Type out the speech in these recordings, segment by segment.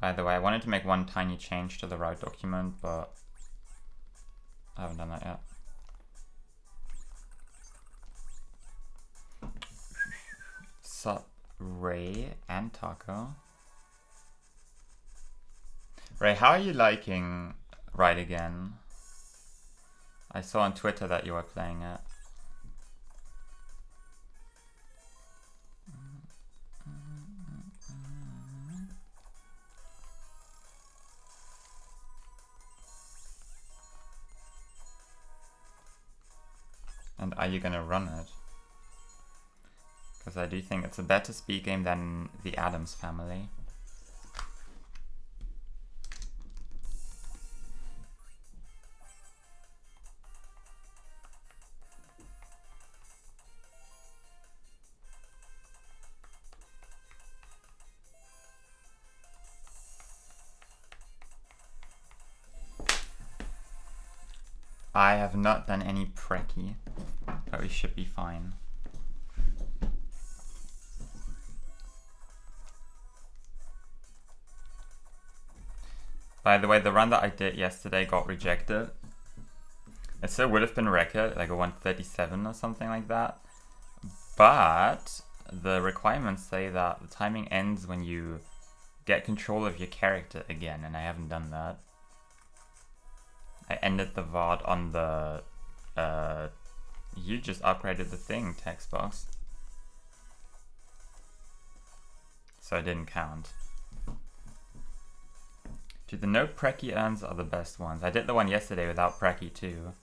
By the way, I wanted to make one tiny change to the route document, but I haven't done that yet. Sup, Ray and Taco. Ray, how are you liking Ride Again? I saw on Twitter that you were playing it. And are you gonna run it? Because I do think it's a better speed game than the Addams Family. I have not done any Preki, but we should be fine. By the way, the run that I did yesterday got rejected. It still would have been a record, like a 137 or something like that. But the requirements say that the timing ends when you get control of your character again, and I haven't done that. I ended the VOD on the you just upgraded the thing text box. So it didn't count. Dude, the no Preki urns are the best ones. I did the one yesterday without Preki too.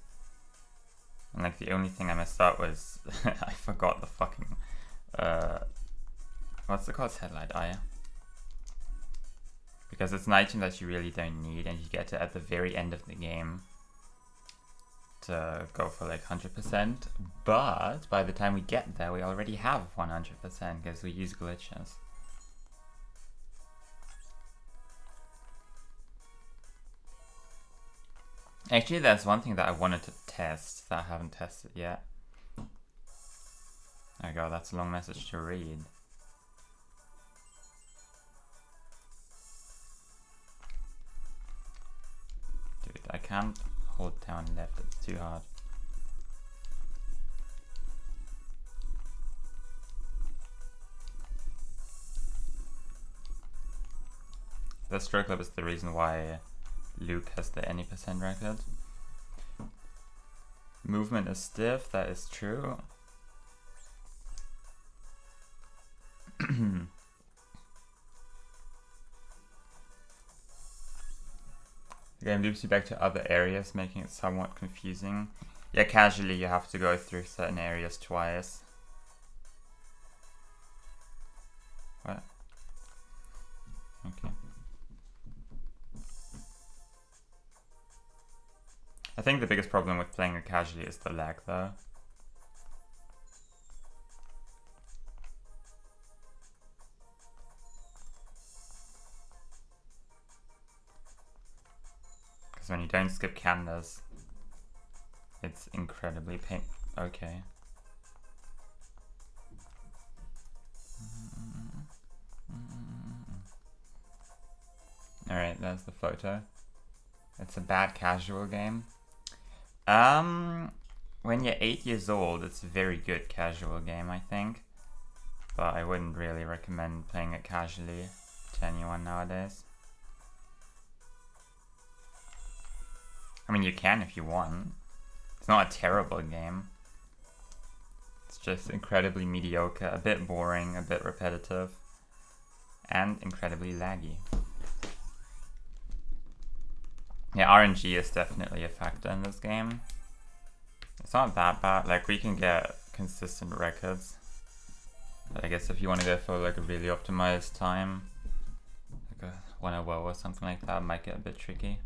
And like the only thing I messed up was I forgot the fucking what's it called? Headlight eye. Because it's an item that you really don't need, and you get it at the very end of the game to go for like 100%. But by the time we get there, we already have 100% because we use glitches. Actually, there's one thing that I wanted to test that I haven't tested yet. There we go, that's a long message to read. Dude, I can't hold down left, it's too hard. The stroke club is the reason why Luke has the any percent record. Movement is stiff, that is true. The game loops you back to other areas, making it somewhat confusing. Yeah, casually you have to go through certain areas twice. What? Okay. I think the biggest problem with playing it casually is the lag though. Because when you don't skip canvas, it's incredibly okay. Alright, there's the photo. It's a bad casual game. When you're 8 years old, it's a very good casual game, I think. But I wouldn't really recommend playing it casually to anyone nowadays. I mean, you can if you want. It's not a terrible game. It's just incredibly mediocre, a bit boring, a bit repetitive, and incredibly laggy. Yeah, RNG is definitely a factor in this game. It's not that bad, like we can get consistent records. But I guess if you want to go for like a really optimized time, like a 1 or something like that, it might get a bit tricky.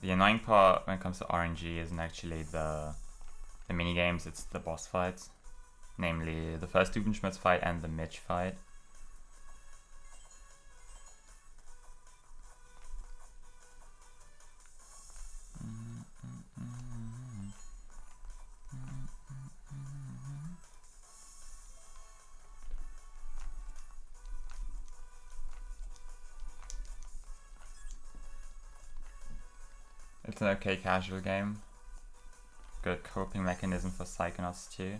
The annoying part when it comes to RNG isn't actually the mini games, it's the boss fights. Namely the first Dubenschmitz fight and the Mitch fight. It's an okay casual game. Good coping mechanism for Psychonauts too.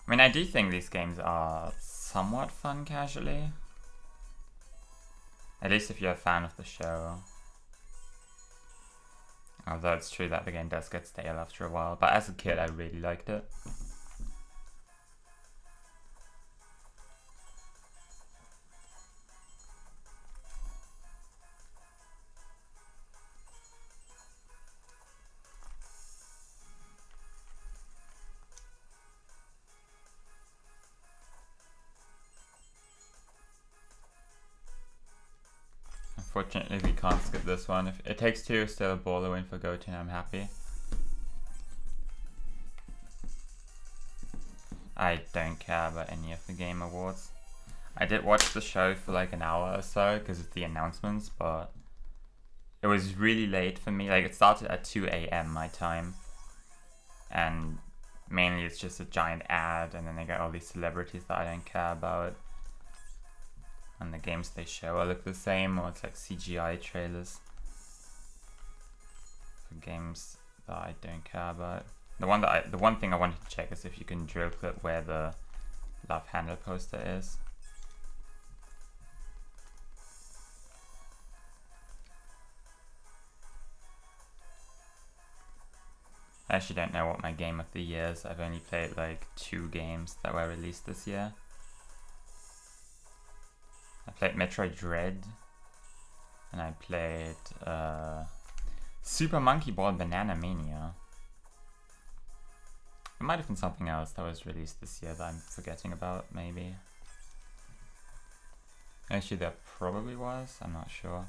I mean, I do think these games are somewhat fun casually. At least if you're a fan of the show. Although it's true that the game does get stale after a while. But as a kid, I really liked it. Unfortunately, we can't skip this one. If It Takes Two is still a baller win for Goatee, and I'm happy. I don't care about any of the game awards. I did watch the show for like an hour or so because of the announcements, but it was really late for me. Like, it started at 2 a.m. my time, and mainly it's just a giant ad, and then they get all these celebrities that I don't care about. And the games they show all look the same, or it's like CGI trailers for games that I don't care about. The one thing I wanted to check is if you can drill clip where the Love Handle poster is. I actually don't know what my game of the year is. I've only played like 2 games that were released this year. I played Metroid Dread, and I played Super Monkey Ball Banana Mania. It might have been something else that was released this year that I'm forgetting about, maybe. Actually, there probably was, I'm not sure.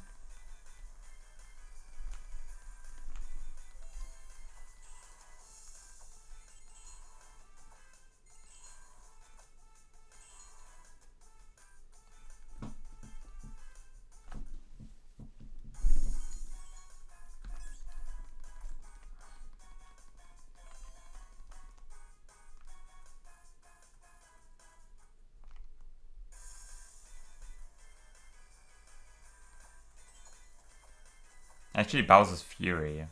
Actually, Bowser's Fury.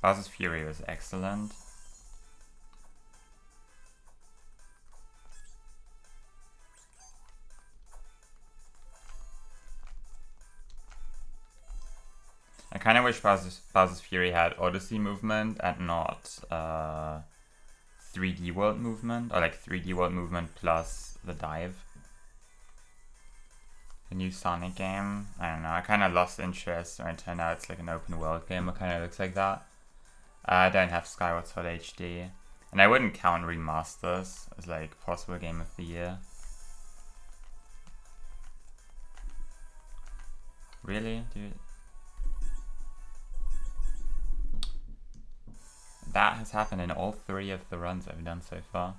Bowser's Fury was excellent. I kind of wish Bowser's Fury had Odyssey movement and not 3D world movement, or like 3D world movement plus the dive. The new Sonic game, I don't know, I kind of lost interest when it turned out it's like an open world game. It kind of looks like that. I don't have Skyward Sword HD, and I wouldn't count remasters as like possible game of the year. Really, dude? That has happened in all 3 of the runs I've done so far,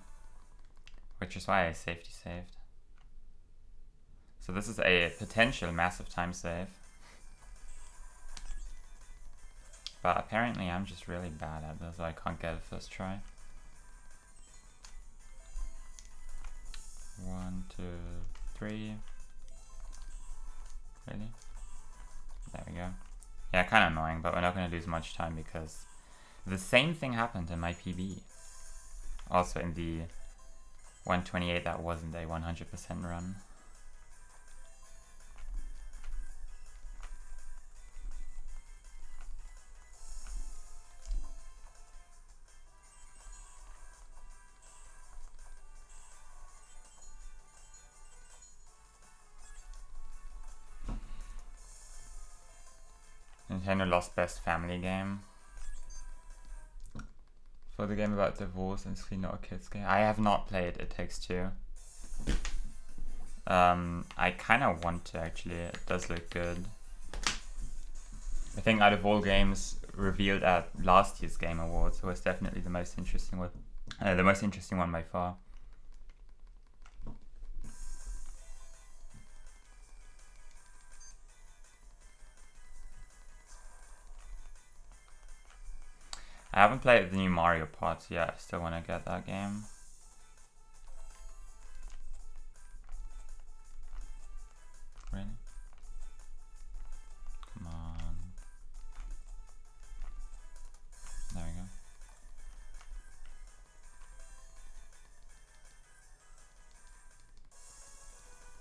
which is why I safety saved. So this is a potential massive time save. But apparently I'm just really bad at this, so I can't get it first try. 1, 2, 3. Really? There we go. Yeah, kind of annoying, but we're not going to lose much time because the same thing happened in my PB. Also in the 128 that wasn't a 100% run. Nintendo lost Best Family Game for the game about divorce and it's not a kids game. I have not played It Takes Two. I kind of want to actually. It does look good. I think out of all games revealed at last year's Game Awards, it was definitely the most interesting one. The most interesting one by far. I haven't played the new Mario Party yet. I still want to get that game. Really?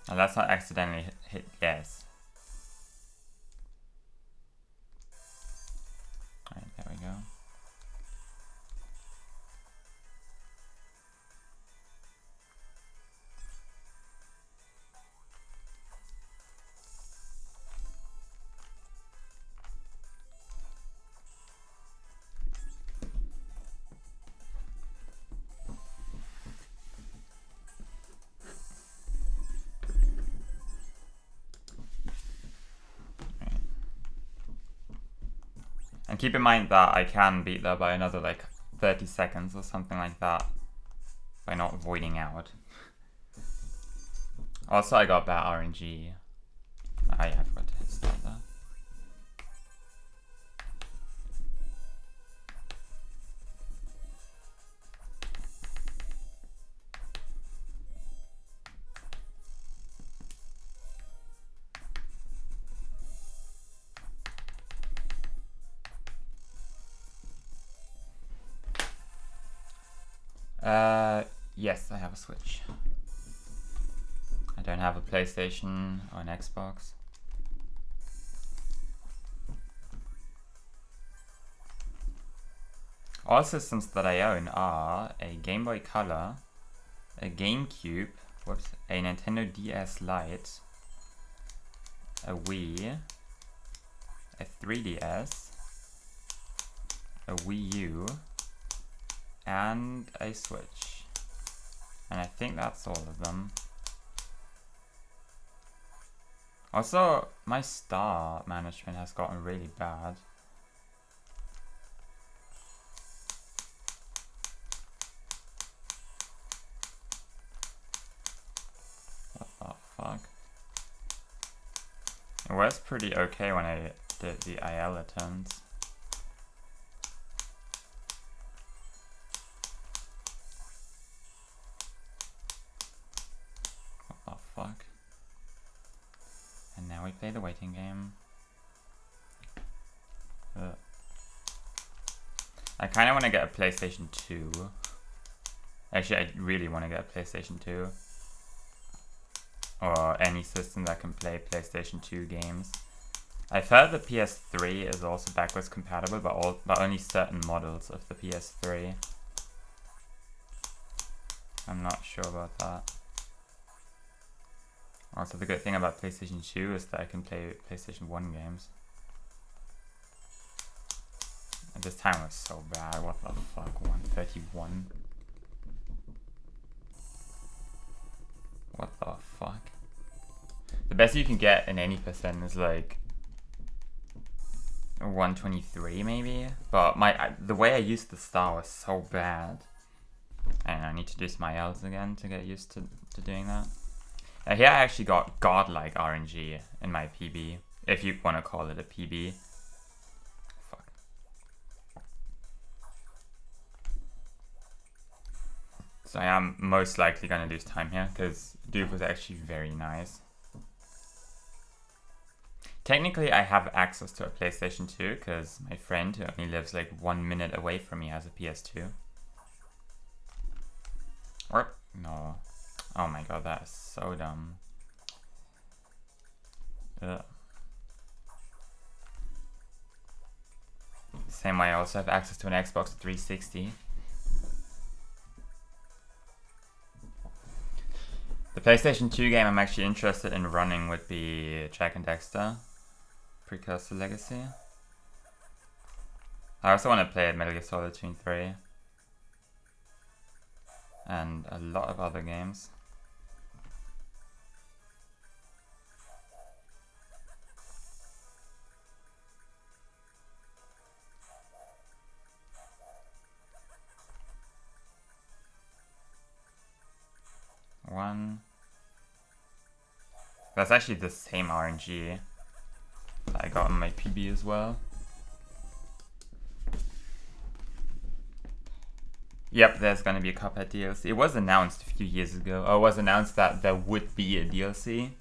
And let's not accidentally hit yes. Alright, there we go. And keep in mind that I can beat that by another like 30 seconds or something like that by not voiding out. Also, I got bad RNG. Oh yeah, I forgot to hit start there. Yes, I have a Switch. I don't have a PlayStation or an Xbox. All systems that I own are a Game Boy Color, a GameCube, whoops, a Nintendo DS Lite, a Wii, a 3DS, a Wii U, and a Switch. And I think that's all of them. Also, my star management has gotten really bad. What the fuck? It was pretty okay when I did the IL attempts. What the fuck? And now we play the waiting game. Ugh. I kind of want to get a PlayStation 2. Actually, I really want to get a PlayStation 2. Or any system that can play PlayStation 2 games. I've heard the PS3 is also backwards compatible, but only certain models of the PS3. I'm not sure about that. Also, the good thing about PlayStation 2 is that I can play PlayStation 1 games. And this time was so bad. What the fuck? 131? What the fuck? The best you can get in any percent is like 123 maybe. But the way I used the star was so bad. And I need to do some ILs again to get used to doing that. Here I actually got godlike RNG in my PB, if you want to call it a PB. Fuck. So I am most likely going to lose time here, because Duke was actually very nice. Technically I have access to a PlayStation 2, because my friend, who only lives like 1 minute away from me, has a PS2. Or, no. Oh my god, that is so dumb. Ugh. Same way I also have access to an Xbox 360. The PlayStation 2 game I'm actually interested in running would be Jak and Daxter, Precursor Legacy. I also want to play Metal Gear Solid 2 and 3. And a lot of other games. One. That's actually the same RNG that I got in my PB as well. Yep, there's gonna be a Cuphead DLC. It was announced a few years ago. Or it was announced that there would be a DLC.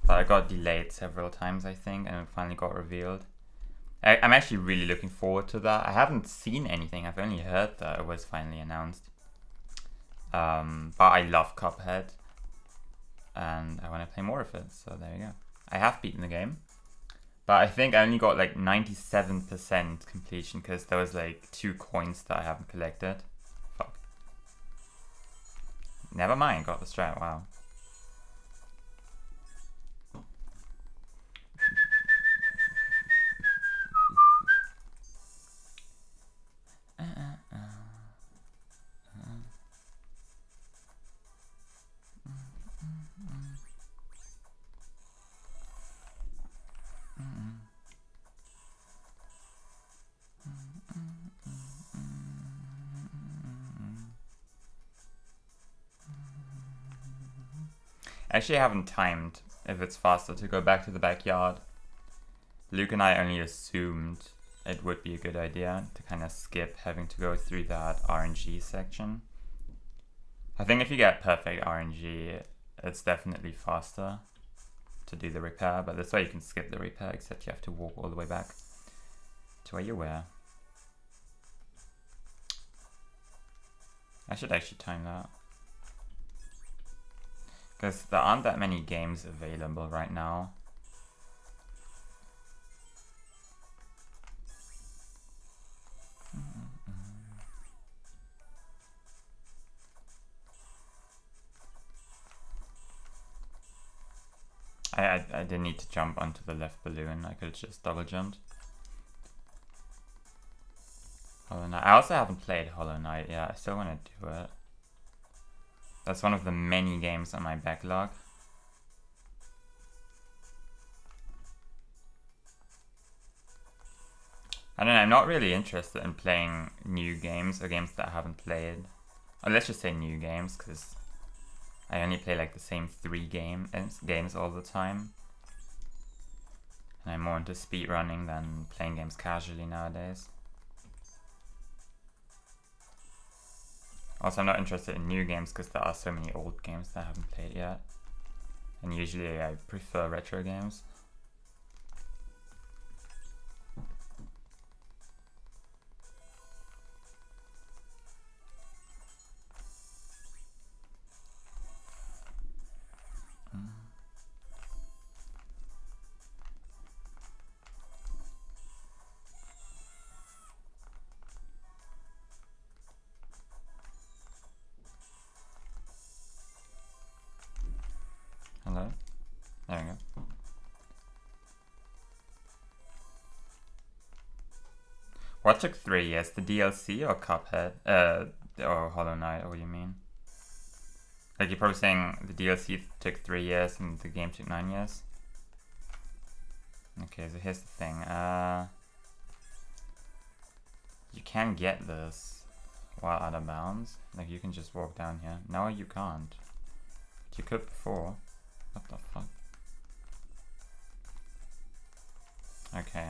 But it got delayed several times, I think, and it finally got revealed. I'm actually really looking forward to that. I haven't seen anything. I've only heard that it was finally announced. But I love Cuphead. and I want to play more of it, so there you go. I have beaten the game, but I think I only got like 97% completion because there was like 2 coins that I haven't collected. Fuck. Never mind, got the strat, wow. Actually, I haven't timed if it's faster to go back to the backyard. Luke and I only assumed it would be a good idea to kind of skip having to go through that RNG section. I think if you get perfect RNG, it's definitely faster to do the repair, but this way you can skip the repair, except you have to walk all the way back to where you were. I should actually time that, because there aren't that many games available right now. I didn't need to jump onto the left balloon, I could have just double jumped. Hollow Knight. I also haven't played Hollow Knight yet, I still want to do it. That's one of the many games on my backlog. I don't know, I'm not really interested in playing new games or games that I haven't played. Or let's just say new games, because I only play like the same 3 games all the time. And I'm more into speedrunning than playing games casually nowadays. Also, I'm not interested in new games because there are so many old games that I haven't played yet. And usually I prefer retro games. Hello? There we go. What took 3 years? The DLC or Cuphead? Or Hollow Knight, or what do you mean? Like, you're probably saying the DLC took 3 years and the game took 9 years? Okay, so here's the thing. You can get this while out of bounds. Like, you can just walk down here. No, you can't. But you could before. What the fuck? Okay.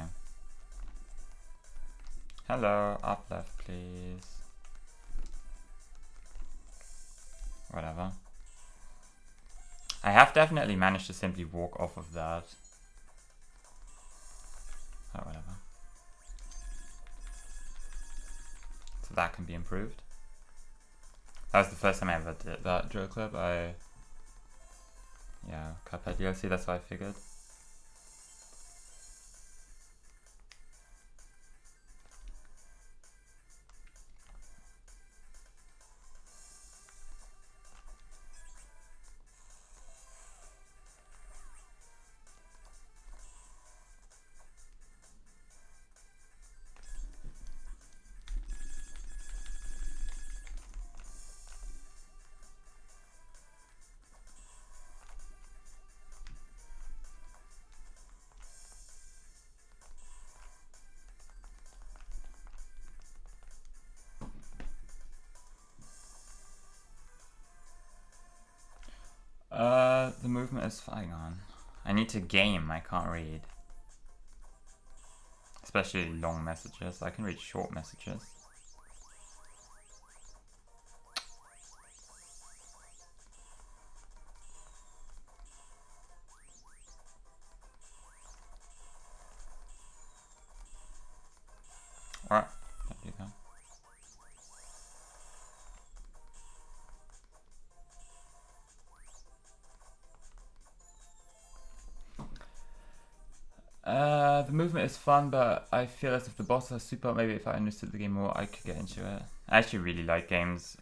Hello, up left please. Whatever. I have definitely managed to simply walk off of that. Oh, whatever. So that can be improved. That was the first time I ever did that drill clip. Yeah, Cuphead DLC, that's what I figured. The movement is fine on. I need to game, I can't read. Especially long messages. I can read short messages. Alright, don't do that. The movement is fun, but I feel as if the bosses are super. Maybe if I understood the game more, I could get into it. I actually really like games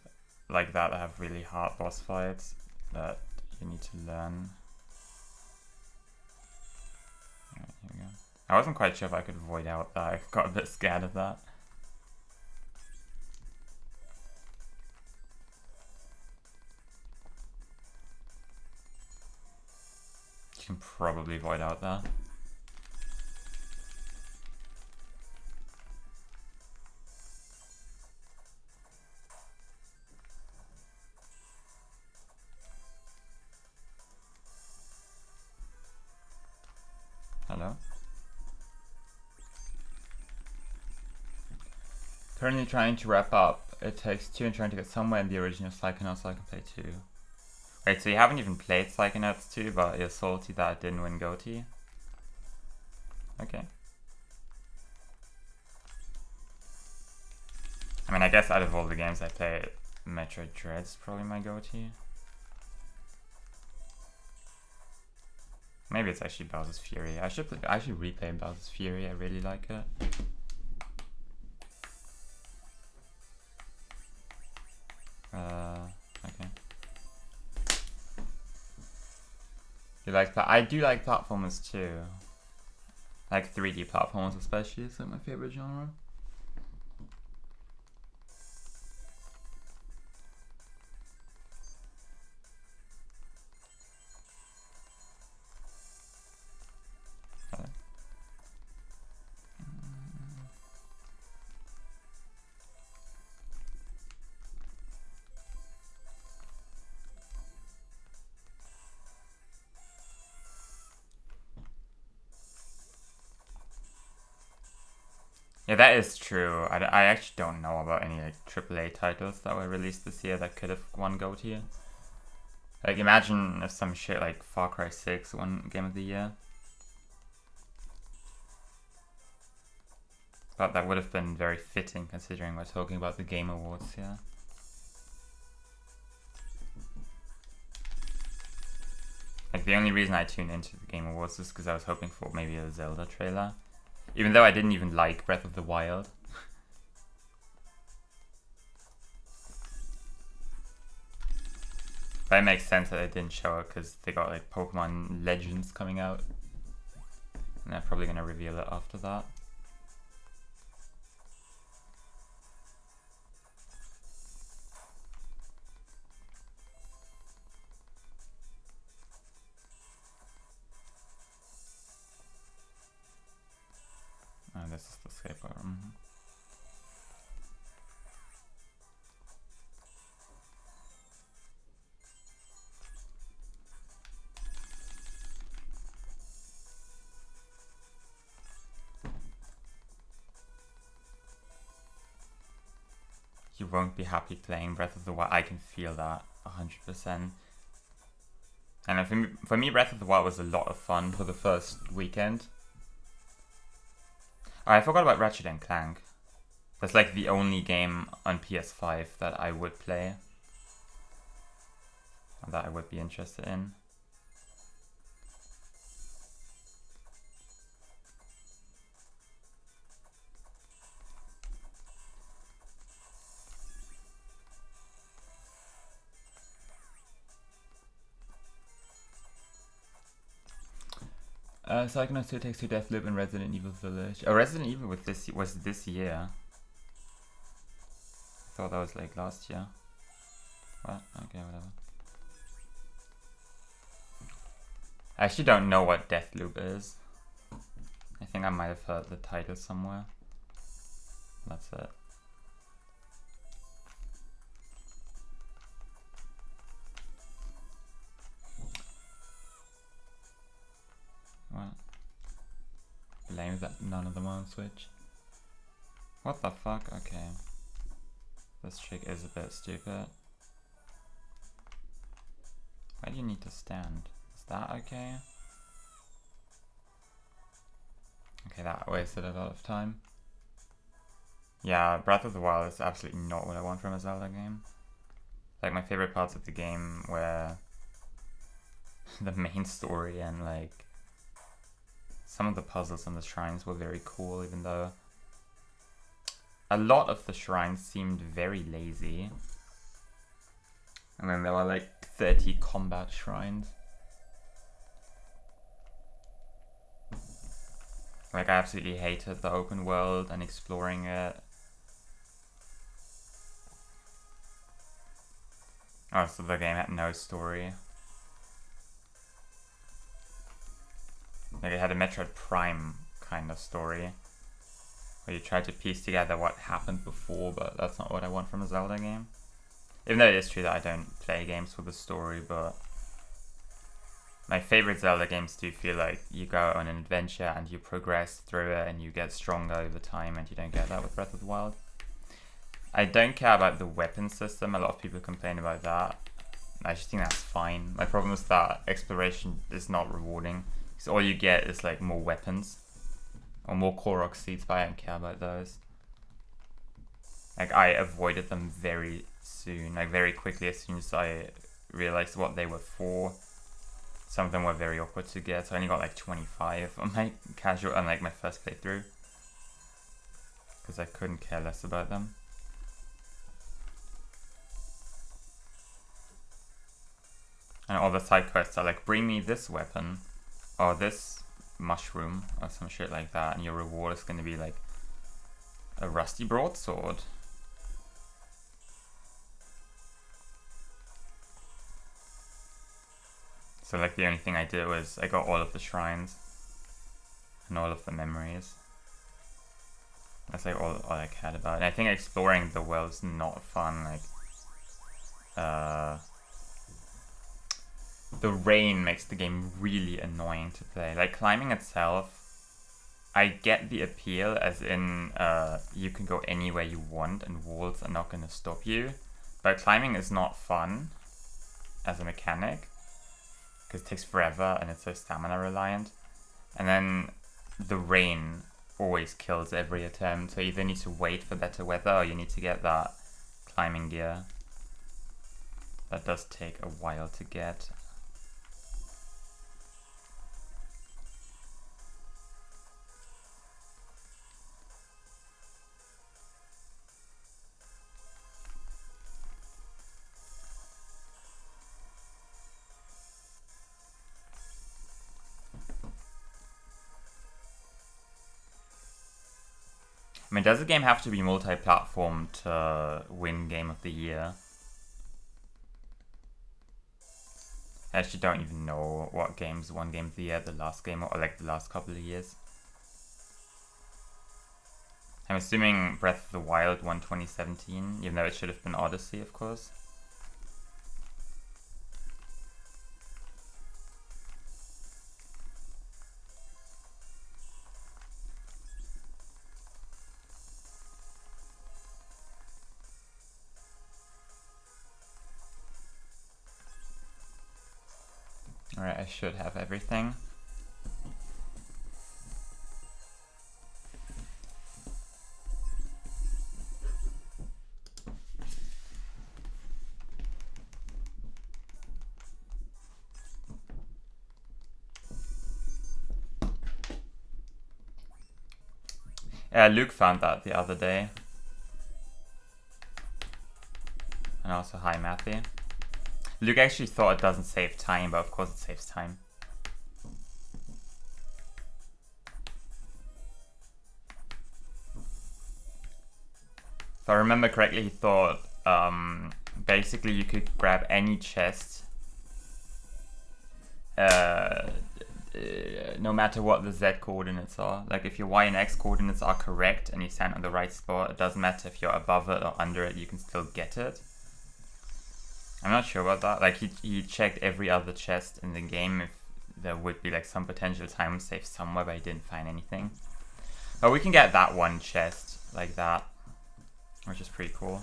like that have really hard boss fights that you need to learn. Alright, here we go. I wasn't quite sure if I could avoid out that. I got a bit scared of that. You can probably avoid out there. Hello? Currently trying to wrap up. It takes 2 and trying to get somewhere in the original Psychonauts so I can play 2. Wait, so you haven't even played Psychonauts 2, but you're salty that it didn't win GOTY? Okay. I mean, I guess out of all the games I played, Metroid Dread's probably my GOTY. Maybe it's actually Bowser's Fury. I should replay Bowser's Fury. I really like it. Okay. You like I do like platformers too. Like 3D platformers especially. It's like my favorite genre. Yeah, that is true. I actually don't know about any like AAA titles that were released this year that could have won GOTY. Like, imagine if some shit like Far Cry 6 won Game of the Year. But that would have been very fitting considering we're talking about the Game Awards here. Like, the only reason I tuned into the Game Awards is because I was hoping for maybe a Zelda trailer. Even though I didn't even like Breath of the Wild. But it makes sense that they didn't show it because they got like Pokemon Legends coming out. And they're probably going to reveal it after that. Oh, this is the skateboard. You won't be happy playing Breath of the Wild. I can feel that 100%. And for me, Breath of the Wild was a lot of fun for the first weekend. Oh, I forgot about Ratchet and Clank. That's like the only game on PS5 that I would play. And that I would be interested in. Psychonauts 2 Takes Two Deathloop and Resident Evil Village. Oh, Resident Evil was this year. I thought that was like last year. What? Okay, whatever. I actually don't know what Deathloop is. I think I might have heard the title somewhere. That's it. What? Blame that none of them are on Switch. What the fuck? Okay. This chick is a bit stupid. Why do you need to stand? Is that okay? Okay, that wasted a lot of time. Yeah, Breath of the Wild is absolutely not what I want from a Zelda game. Like, my favorite parts of the game were the main story and like Some of the puzzles and the shrines were very cool, even though a lot of the shrines seemed very lazy. And then there were like 30 combat shrines. Like, I absolutely hated the open world and exploring it. Oh, so the game had no story. Like, it had a Metroid Prime kind of story, where you try to piece together what happened before, but that's not what I want from a Zelda game. Even though it is true that I don't play games with a story, but my favorite Zelda games do feel like you go on an adventure and you progress through it and you get stronger over time, and you don't get that with Breath of the Wild. I don't care about the weapon system. A lot of people complain about that. I just think that's fine. My problem is that exploration is not rewarding, because all you get is like more weapons or more Korok seeds, but I don't care about those. Like, I avoided them very soon, like very quickly, as soon as I realized what they were for. Some of them were very awkward to get, so I only got like 25 on my casual, on like my first playthrough, because I couldn't care less about them. And all the side quests are like, bring me this weapon, or this mushroom, or some shit like that, and your reward is going to be like a rusty broadsword. So like, the only thing I did was I got all of the shrines and all of the memories. That's like all I cared about. And I think exploring the world's not fun. Like, the rain makes the game really annoying to play. Like, climbing itself, I get the appeal, as in you can go anywhere you want and walls are not going to stop you. But climbing is not fun as a mechanic, because it takes forever and it's so stamina reliant. And then the rain always kills every attempt, so you either need to wait for better weather or you need to get that climbing gear. That does take a while to get. I mean, does the game have to be multi-platform to win Game of the Year? I actually don't even know what games won Game of the Year the last game, or like the last couple of years. I'm assuming Breath of the Wild won 2017, even though it should have been Odyssey, of course. Alright, I should have everything. Yeah, Luke found that the other day. And also, hi Matthew. Luke actually thought it doesn't save time, but of course it saves time. If I remember correctly, he thought basically you could grab any chest, no matter what the Z coordinates are. Like, if your Y and X coordinates are correct and you stand on the right spot, it doesn't matter if you're above it or under it, you can still get it. I'm not sure about that. Like, he checked every other chest in the game if there would be like some potential time save somewhere, but he didn't find anything. But we can get that one chest like that, which is pretty cool.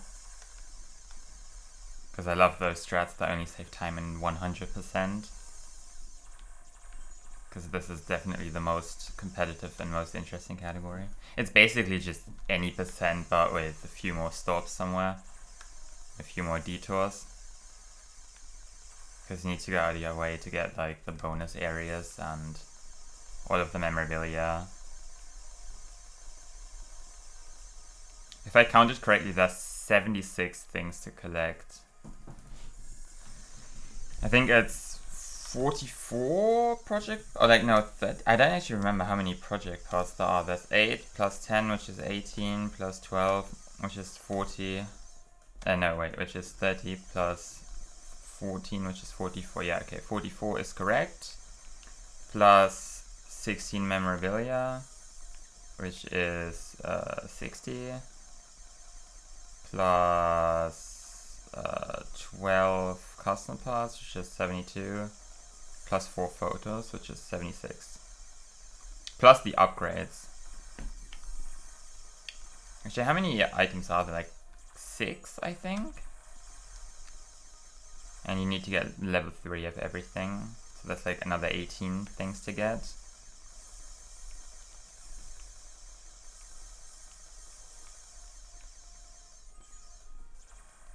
Because I love those strats that only save time in 100%. Because this is definitely the most competitive and most interesting category. It's basically just any percent, but with a few more stops somewhere. A few more detours. Because you need to go out of your way to get like the bonus areas and all of the memorabilia. If I counted correctly, there's 76 things to collect. I think it's 44 project, or like no, I don't actually remember how many project cards there are. There's 8 plus 10, which is 18, plus 12, which is 40. No, wait, which is 30 plus 14, which is 44. Yeah, okay, 44 is correct. Plus 16 memorabilia, which is 60. Plus 12 custom parts, which is 72. Plus 4 photos, which is 76. Plus the upgrades. Actually, how many items are there? Like 6, I think? And you need to get level 3 of everything. So that's like another 18 things to get.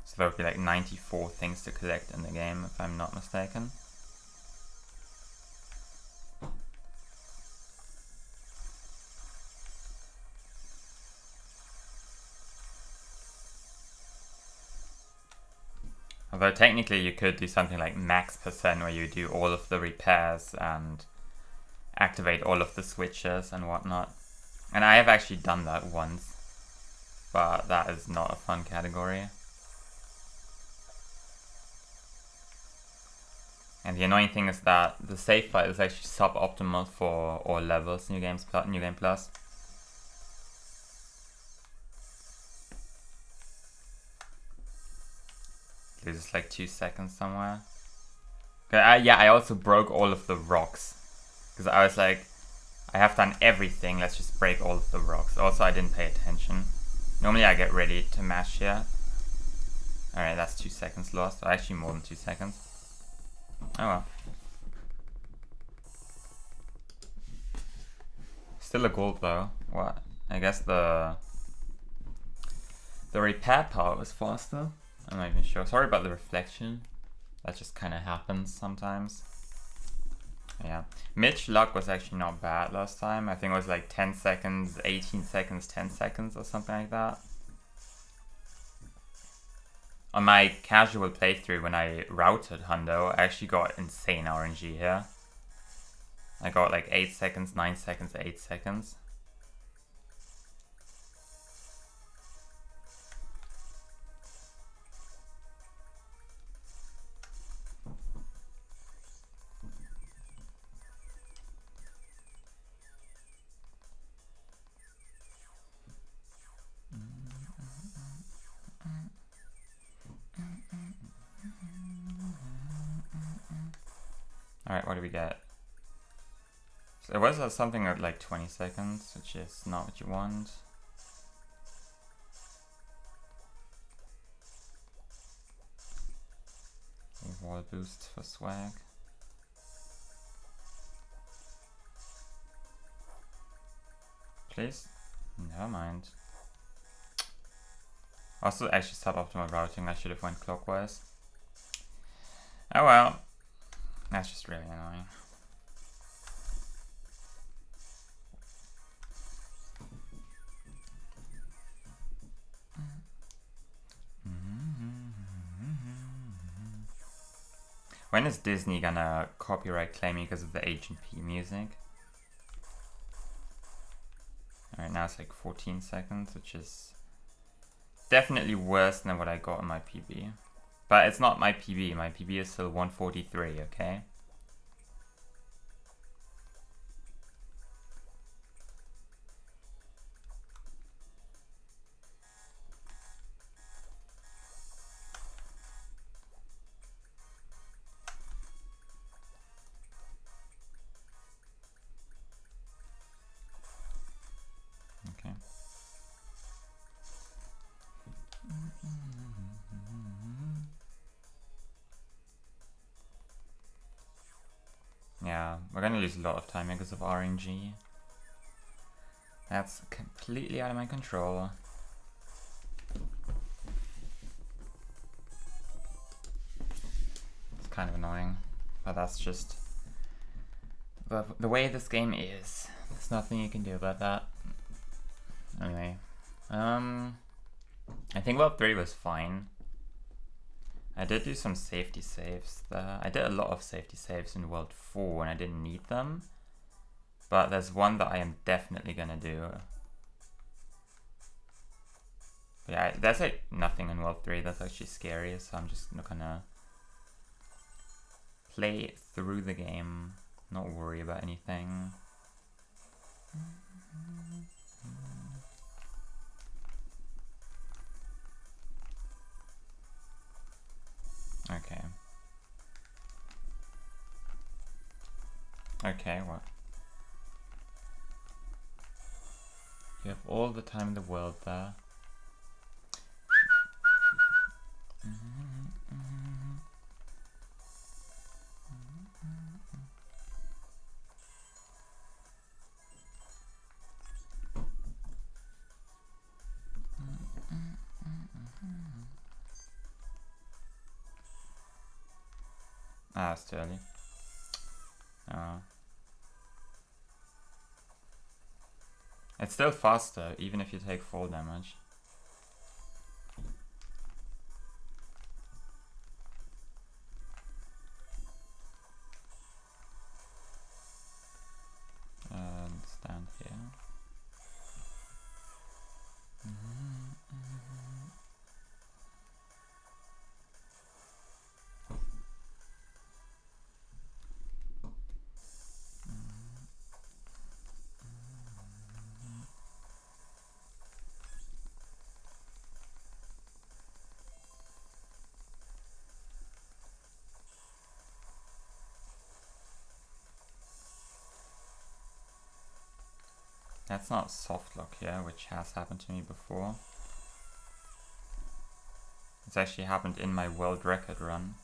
So there would be like 94 things to collect in the game, if I'm not mistaken. Although technically you could do something like max percent where you do all of the repairs and activate all of the switches and whatnot. And I have actually done that once, but that is not a fun category. And the annoying thing is that the save file is actually suboptimal for all levels, New Game Plus. Loses like 2 seconds somewhere. Yeah, I also broke all of the rocks. Because I was like, I have done everything, let's just break all of the rocks. Also, I didn't pay attention. Normally I get ready to mash here. Alright, that's 2 seconds lost. Or actually more than 2 seconds. Oh well. Still a gold though. What? I guess the repair part was faster. I'm not even sure. Sorry about the reflection. That just kind of happens sometimes. Yeah. Mitch luck was actually not bad last time. I think it was like 10 seconds, 18 seconds, 10 seconds or something like that. On my casual playthrough when I routed Hundo, I actually got insane RNG here. I got like 8 seconds, 9 seconds, 8 seconds. Alright, what do we get? So it was something at like 20 seconds, which is not what you want. Wall boost for swag. Please? Never mind. Also, actually suboptimal routing, I should have went clockwise. Oh well. That's just really annoying. When is Disney gonna copyright claim me because of the Agent P music? Alright, now it's like 14 seconds, which is definitely worse than what I got on my PB. But it's not my PB. My PB is still 143, okay? Okay. Yeah, we're gonna lose a lot of time because of RNG. That's completely out of my control. It's kind of annoying, but that's just the way this game is, there's nothing you can do about that. Anyway, I think World 3 was fine. I did do some safety saves there. I did a lot of safety saves in World 4 and I didn't need them. But there's one that I am definitely gonna do. But yeah, there's like nothing in World 3 that's actually scary, so I'm just not gonna play through the game, not worry about anything. Okay. Okay, what? You have all the time in the world there. Ah, it's too early. It's still faster, even if you take fall damage. Stand here. That's not soft lock here, which has happened to me before. It's actually happened in my world record run.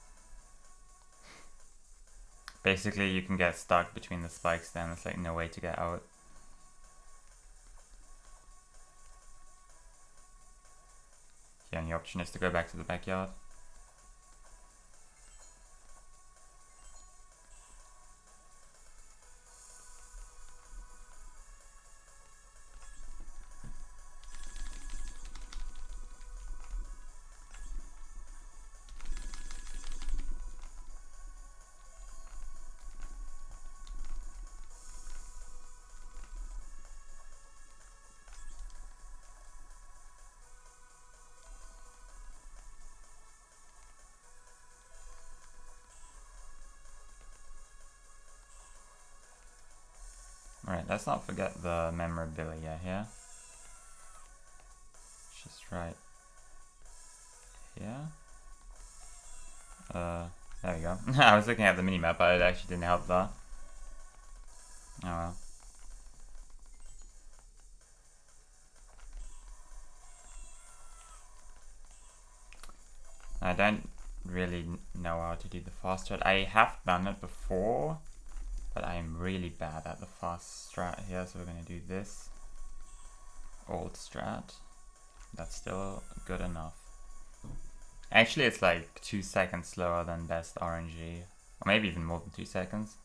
Basically, you can get stuck between the spikes then, there's like no way to get out. The only option is to go back to the backyard. Alright, let's not forget the memorabilia here. Just right here. There we go. I was looking at the minimap, but it actually didn't help there. Oh well. I don't really know how to do the fast strat. I have done it before, but I am really bad at the fast strat here, so we're gonna do this old strat. That's still good enough. Actually, it's like 2 seconds slower than best RNG, or maybe even more than 2 seconds.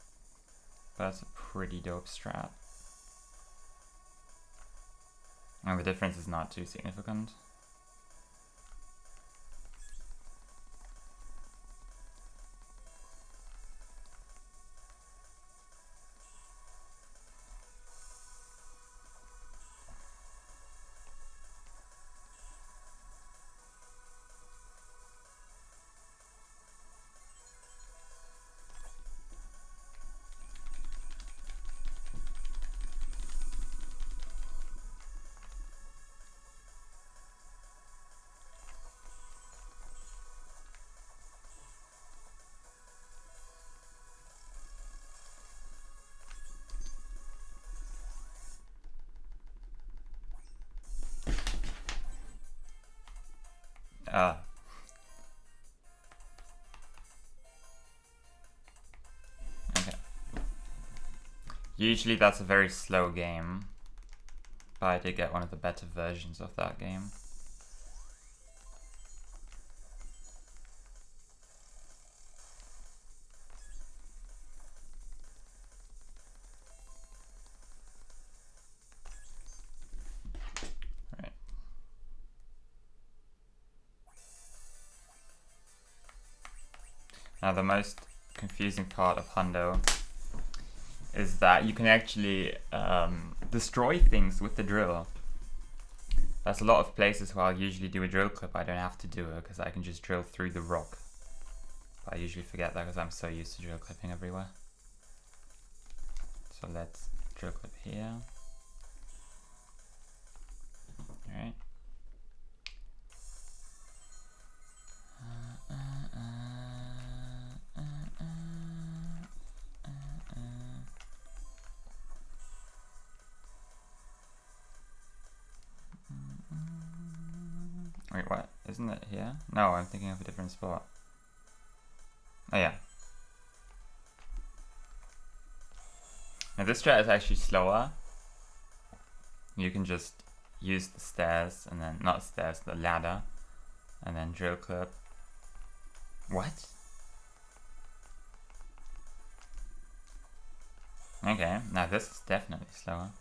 But that's a pretty dope strat. And the difference is not too significant. Okay. Usually that's a very slow game, but I did get one of the better versions of that game. Now the most confusing part of Hundo is that you can actually destroy things with the drill. There's a lot of places where I'll usually do a drill clip, I don't have to do it because I can just drill through the rock. But I usually forget that because I'm so used to drill clipping everywhere. So let's drill clip here. Alright. Wait, what? Isn't it here? No, I'm thinking of a different spot. Oh yeah. Now this strat is actually slower. You can just use the stairs and then, not stairs, the ladder, and then drill clip. What? Okay, now this is definitely slower.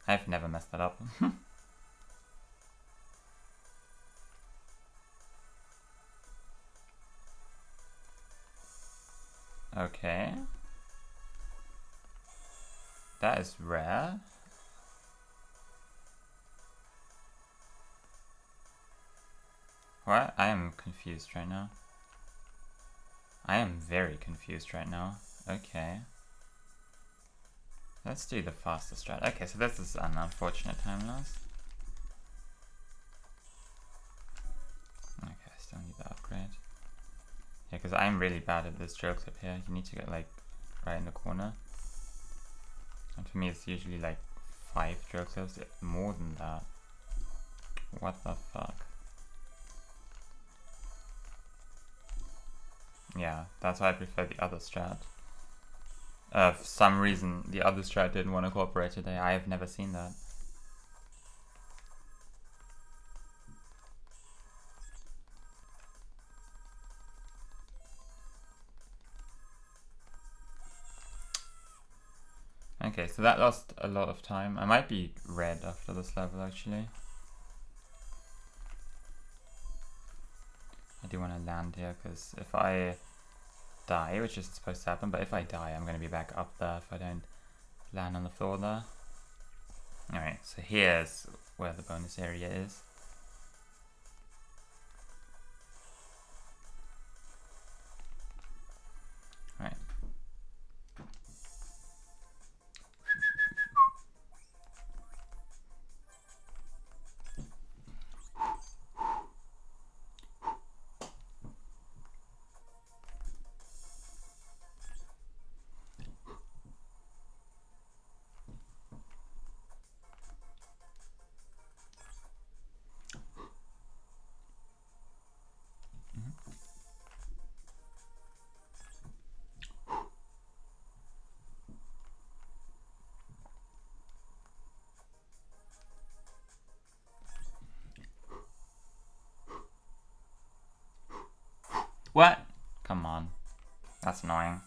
I've never messed that up. Okay. That is rare. What? I am confused right now. I am very confused right now. Okay. Let's do the faster strat. Okay, so this is an unfortunate time loss. Okay, I still need the upgrade. Yeah, because I'm really bad at this drill clip here. You need to get like right in the corner. And for me it's usually like 5 drill clips, more than that. What the fuck? Yeah, that's why I prefer the other strat. For some reason the other strat didn't want to cooperate today. I have never seen that. Okay, so that lost a lot of time. I might be red after this level actually. I do want to land here because if I die, which is supposed to happen, but if I die I'm going to be back up there if I don't land on the floor there. Alright, so here's where the bonus area is. Alright. What? Come on. That's annoying.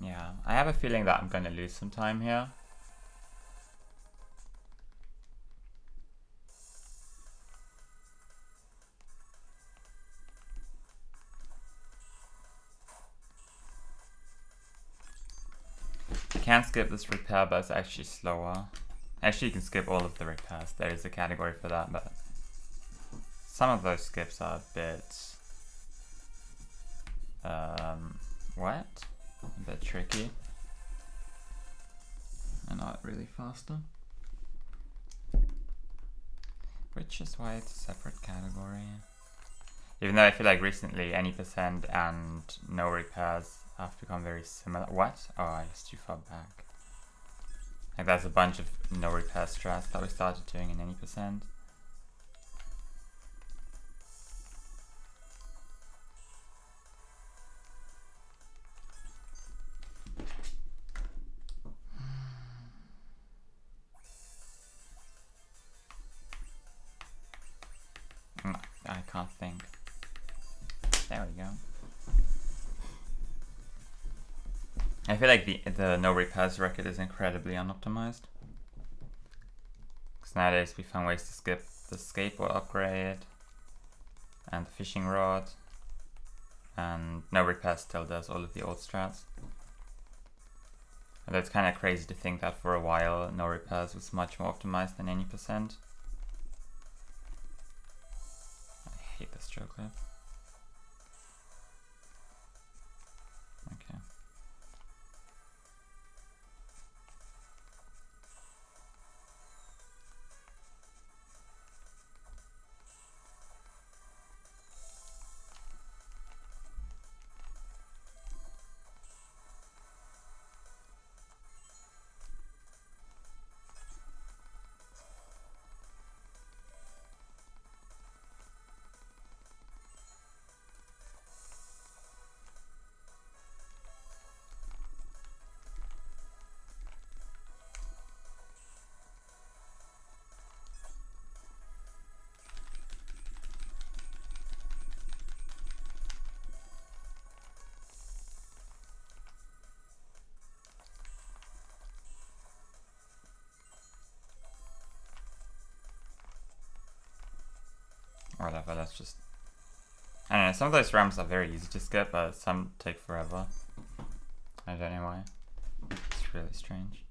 Yeah, I have a feeling that I'm going to lose some time here. You can skip this repair, but it's actually slower. Actually, you can skip all of the repairs. There is a category for that, but some of those skips are a bit... what? A bit tricky. And not really faster. Which is why it's a separate category. Even though I feel like recently any percent and no repairs have become very similar. What? Oh, I was too far back. Like there's a bunch of no repair strats that we started doing in any percent. I can't think. There we go. I feel like the no repairs record is incredibly unoptimized. Because nowadays we found ways to skip the skateboard upgrade and the fishing rod, and no repairs still does all of the old strats. And it's kind of crazy to think that for a while no repairs was much more optimized than any percent. I hate this stroke clip. Okay. Whatever, let's just... I don't know, some of those ramps are very easy to skip, but some take forever. I don't know why. It's really strange.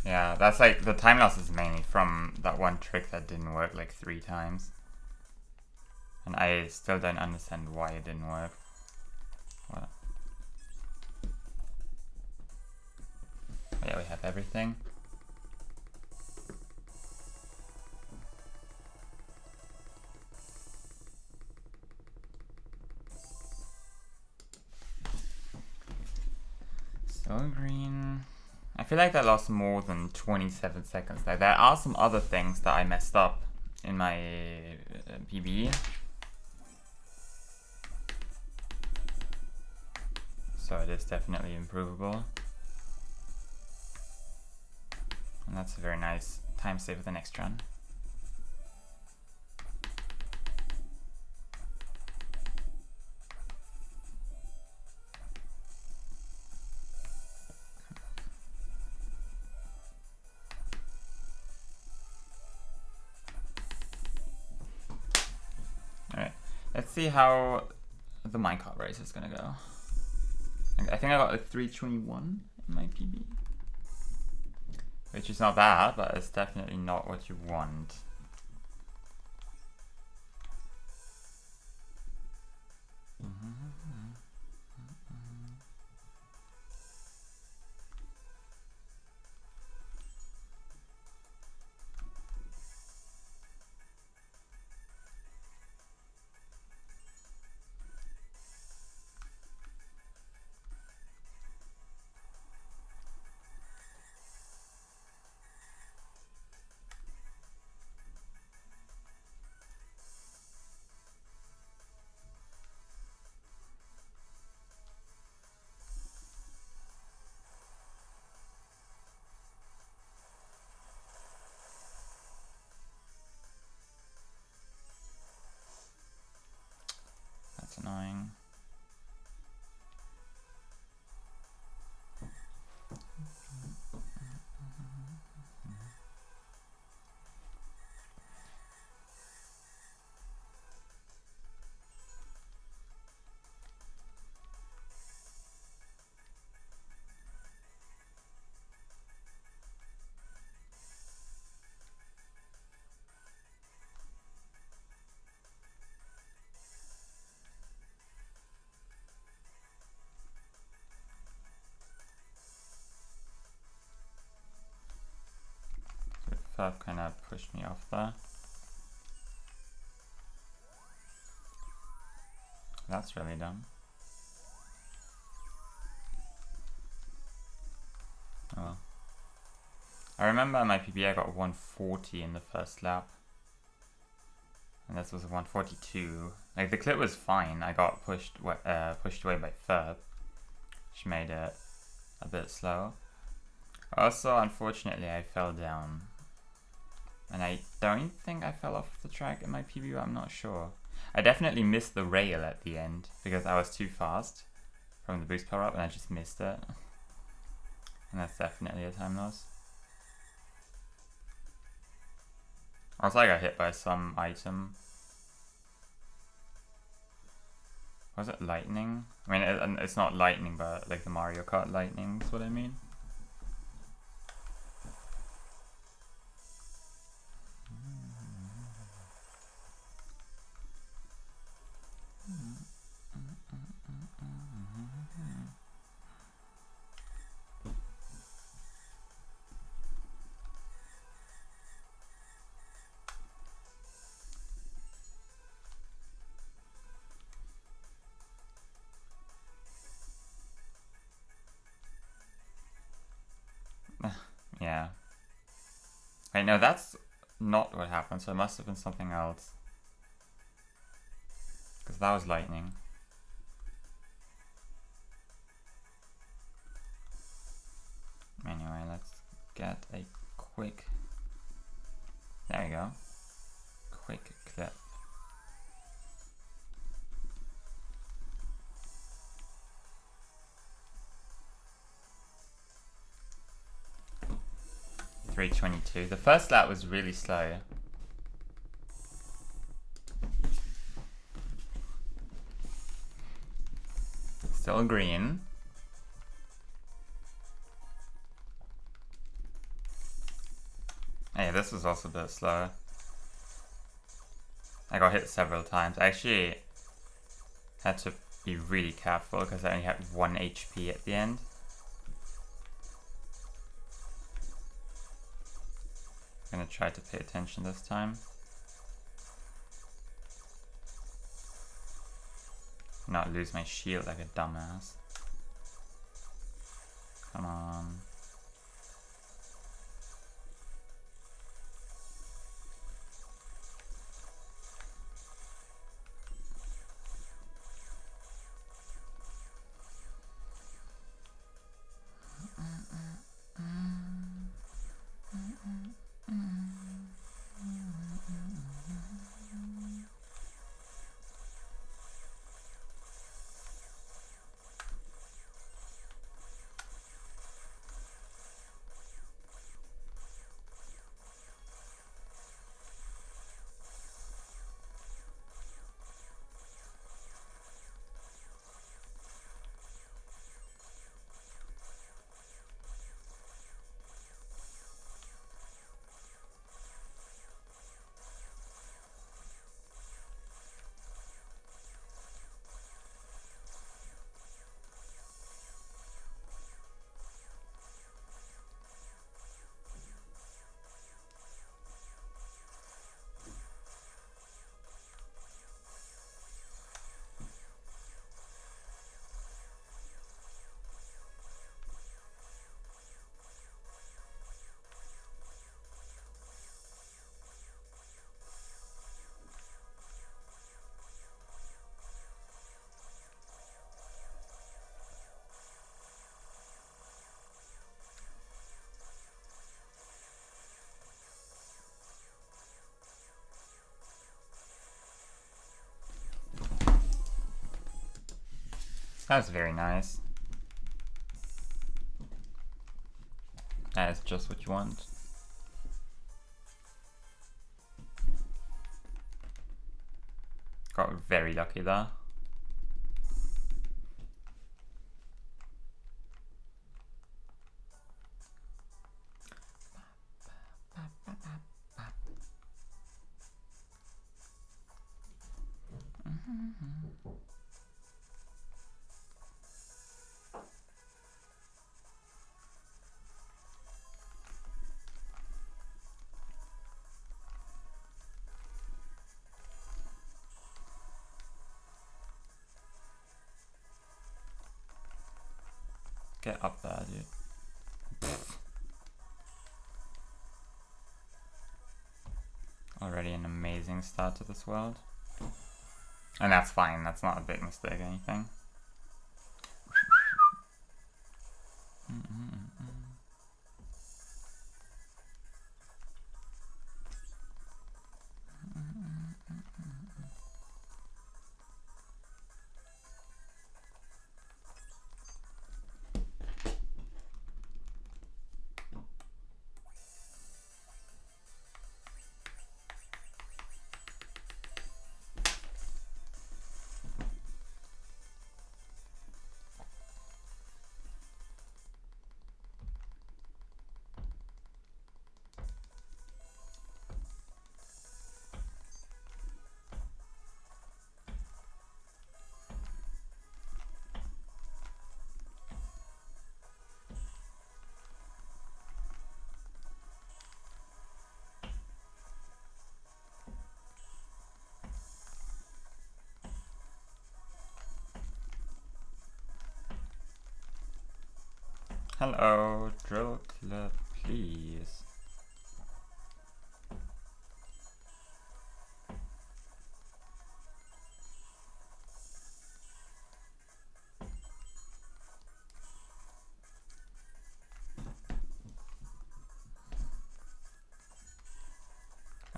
Yeah, that's like, the time loss is mainly from that one trick that didn't work like 3 times. And I still don't understand why it didn't work. What? Yeah, we have everything. Still green. I feel like I lost more than 27 seconds. Like, there are some other things that I messed up in my PB. So it is definitely improvable. And that's a very nice time save for the next run. Alright, let's see how the minecart race is gonna go. I think I got a 321 in my PB. Which is not bad, but it's definitely not what you want. That's annoying. Ferb kind of pushed me off there. That's really dumb. Oh well. I remember my PB I got 140 in the first lap. And this was 142. Like, the clip was fine. I got pushed away by Ferb, which made it a bit slow. Also, unfortunately, I fell down. And I don't think I fell off the track in my PB, but I'm not sure. I definitely missed the rail at the end because I was too fast from the boost power up and I just missed it. And that's definitely a time loss. Also, I got hit by some item. Was it lightning? I mean, it's not lightning, but like the Mario Kart lightning is what I mean. Yeah. Wait, no, that's not what happened, so it must have been something else. Because that was lightning. Anyway, let's get a quick... There we go. Quick clip. .322. The first lap was really slow. Still green. this was also a bit slow. I got hit several times. I actually had to be really careful because I only had 1 HP at the end. I'm gonna try to pay attention this time. Not lose my shield like a dumbass. Come on. That was very nice. That is just what you want. Got very lucky there. Get up there, dude. Already an amazing start to this world. And that's fine, that's not a big mistake or anything. Hello, drill clip, please.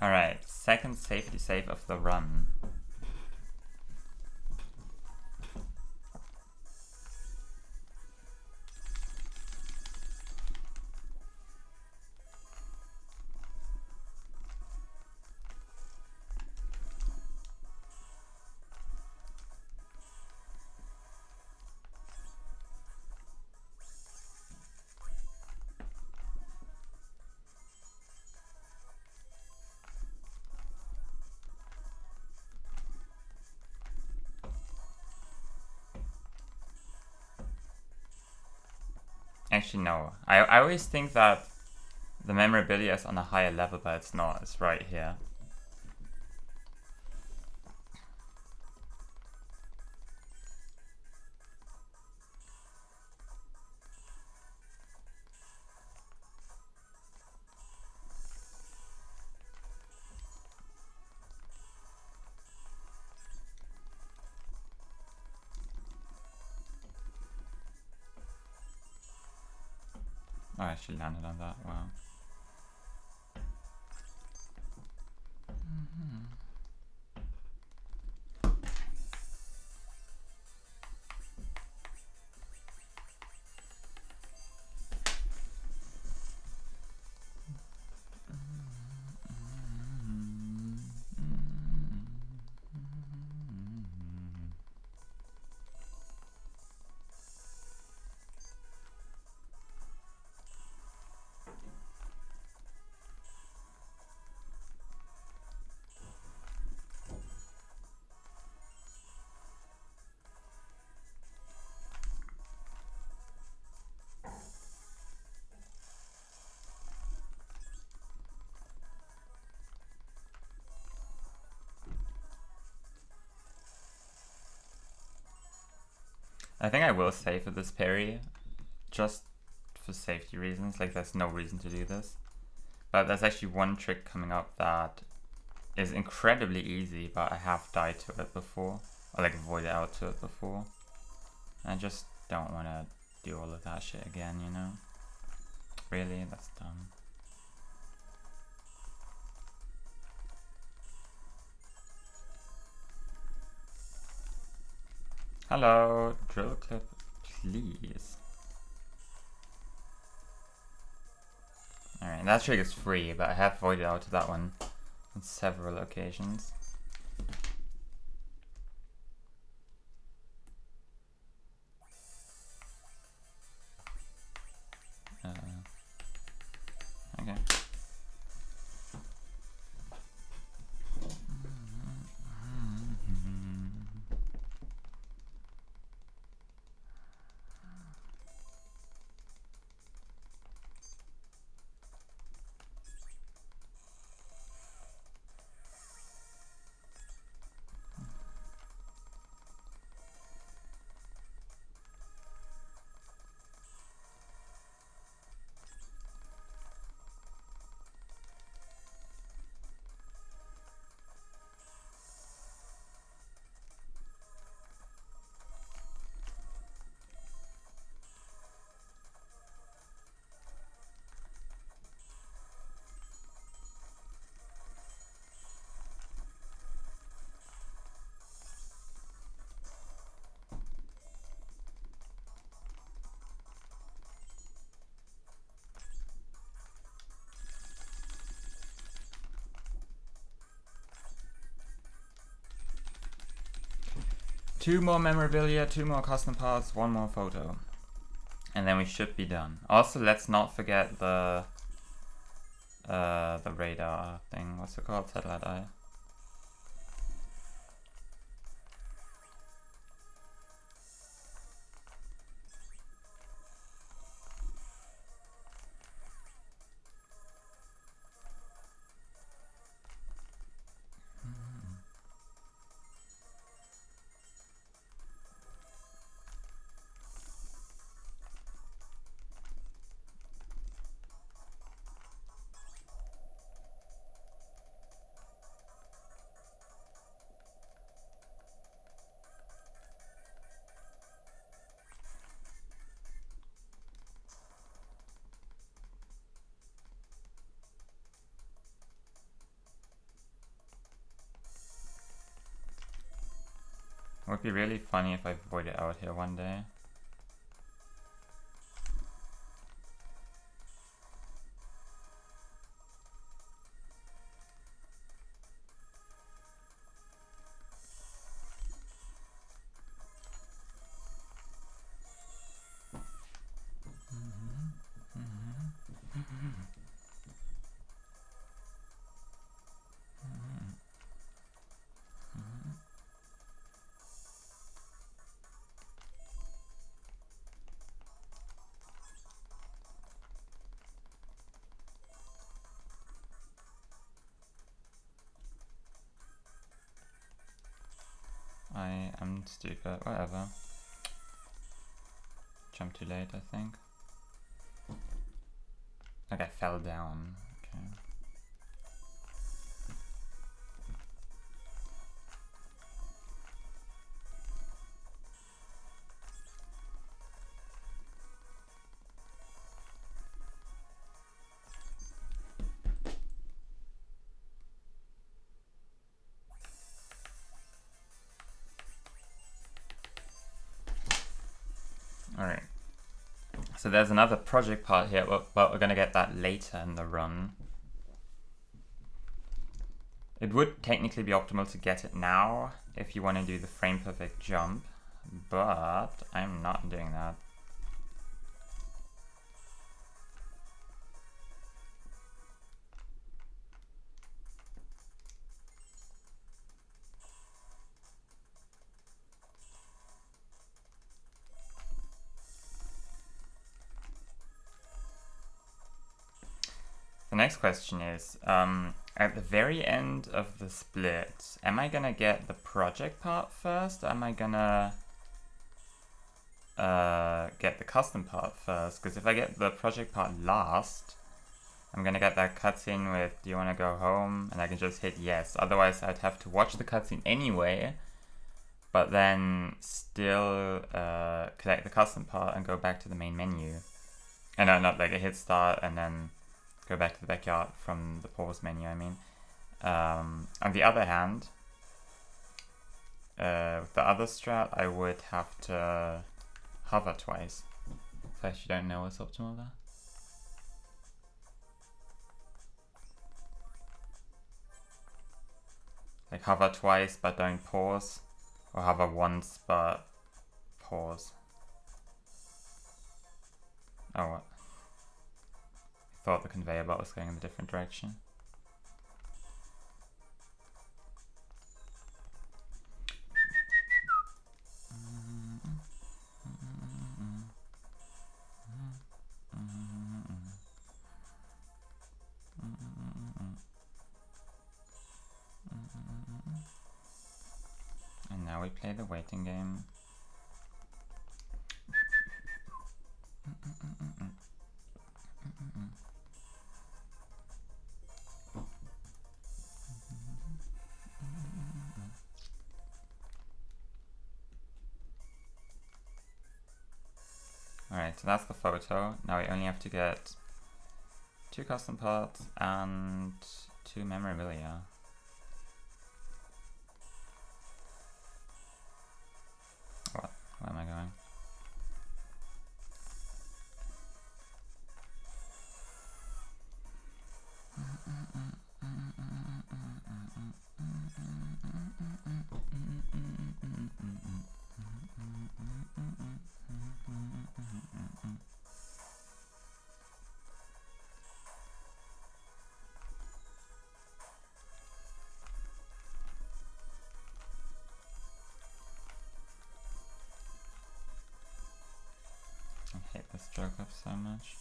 Alright, second safety save of the run. actually no. I always think that the memorabilia is on a higher level, but it's not. It's right here. Oh, I actually landed on that. Wow. I think I will save for this parry, just for safety reasons. Like, there's no reason to do this. But there's actually one trick coming up that is incredibly easy, but I have died to it before. Or like avoided out to it before. I just don't want to do all of that shit again, you know? Really? That's dumb. Hello, drill clip, please. Alright, that trick is free, but I have voided out to that one on several occasions. Okay. Two more memorabilia, two more custom parts, one more photo. And then we should be done. Also, let's not forget the radar thing. What's it called? Satellite eye. It would be really funny if I voided out here one day. mean, stupid, whatever. Jumped too late, I think. Okay, fell down. Okay. Alright. So there's another project part here, but we're gonna get that later in the run. It would technically be optimal to get it now if you want to do the frame perfect jump, but I'm not doing that. The next question is, at the very end of the split, am I gonna get the project part first, or am I gonna get the custom part first? Because if I get the project part last, I'm gonna get that cutscene with, do you wanna go home? And I can just hit yes. Otherwise I'd have to watch the cutscene anyway, but then still collect the custom part and go back to the main menu. And no, not like a hit start and then go back to the backyard from the pause menu, I mean. On the other hand, with the other strat, I would have to hover twice. So I actually don't know what's optimal there. Like hover twice but don't pause, or hover once but pause. Oh, what? I thought the conveyor belt was going in a different direction. And now we play the waiting game. Alright, so that's the photo. Now we only have to get 2 custom parts and 2 memorabilia. What? Where am I going? I hate this stroke up so much.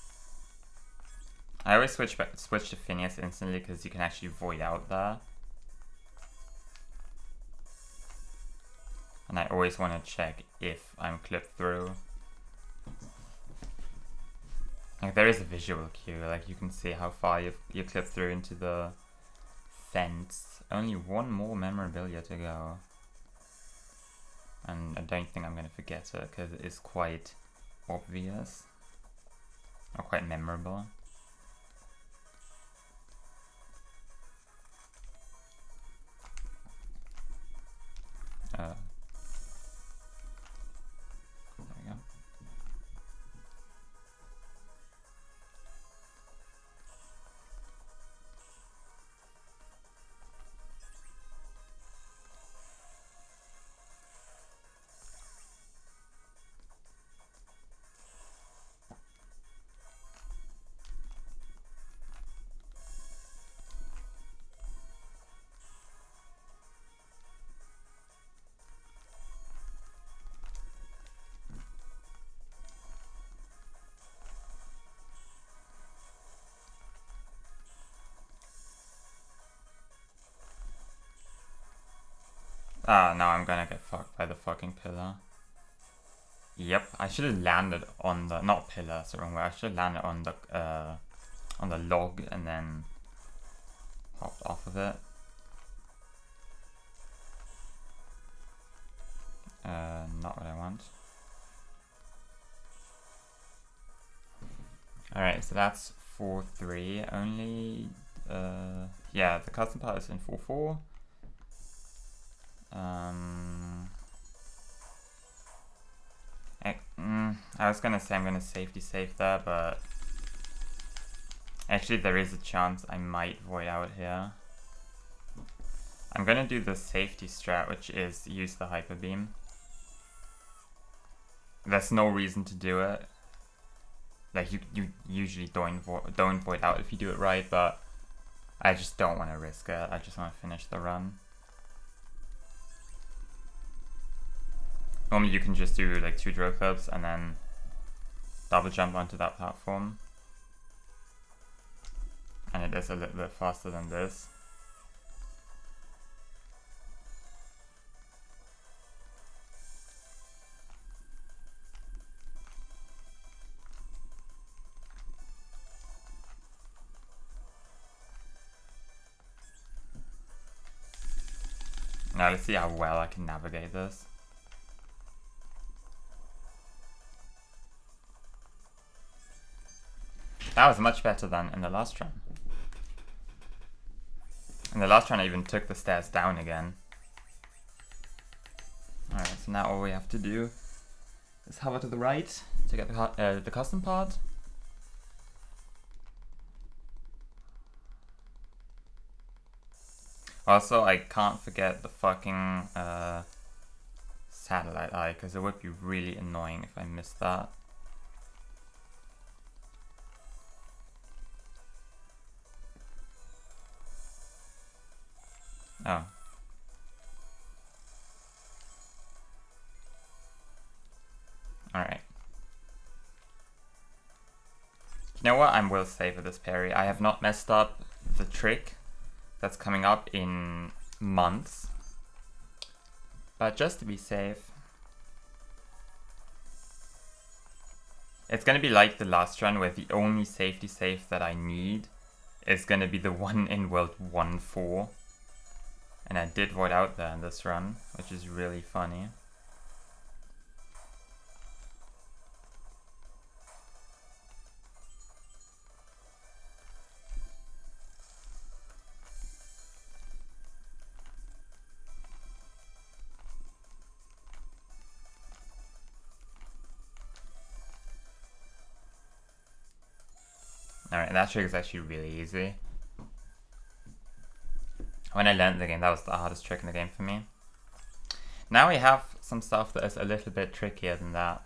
I always switch to Phineas instantly because you can actually void out there. And I always want to check if I'm clipped through. Like there is a visual cue, like you can see how far you clipped through into the fence. Only 1 more memorabilia to go. And I don't think I'm going to forget it because it is quite obvious. Or quite memorable. There we go. Ah, now I'm gonna get fucked by the fucking pillar. Yep, I should have landed on the, not pillar, that's the wrong way. I should have landed on the log and then hopped off of it. Not what I want. Alright, so that's 4-3. Only, yeah, the custom part is in 4-4. I was gonna say I'm gonna safety save there, but actually there is a chance I might void out here. I'm gonna do the safety strat, which is use the hyper beam. There's no reason to do it. Like you usually don't void out if you do it right, but I just don't want to risk it. I just want to finish the run. Normally you can just do like 2 drill clips and then double jump onto that platform. And it is a little bit faster than this. Now let's see how well I can navigate this. That was much better than in the last run. In the last run I even took the stairs down again. Alright, so now all we have to do is hover to the right to get the custom part. Also, I can't forget the fucking satellite eye, because it would be really annoying if I missed that. Oh. Alright. You know what? I will save with this parry. I have not messed up the trick that's coming up in months. But just to be safe. It's gonna be like the last run where the only safety save that I need is gonna be the one in World 1-4. And I did void out there in this run, which is really funny. Alright, that trick is actually really easy. When I learned the game, that was the hardest trick in the game for me. Now we have some stuff that is a little bit trickier than that.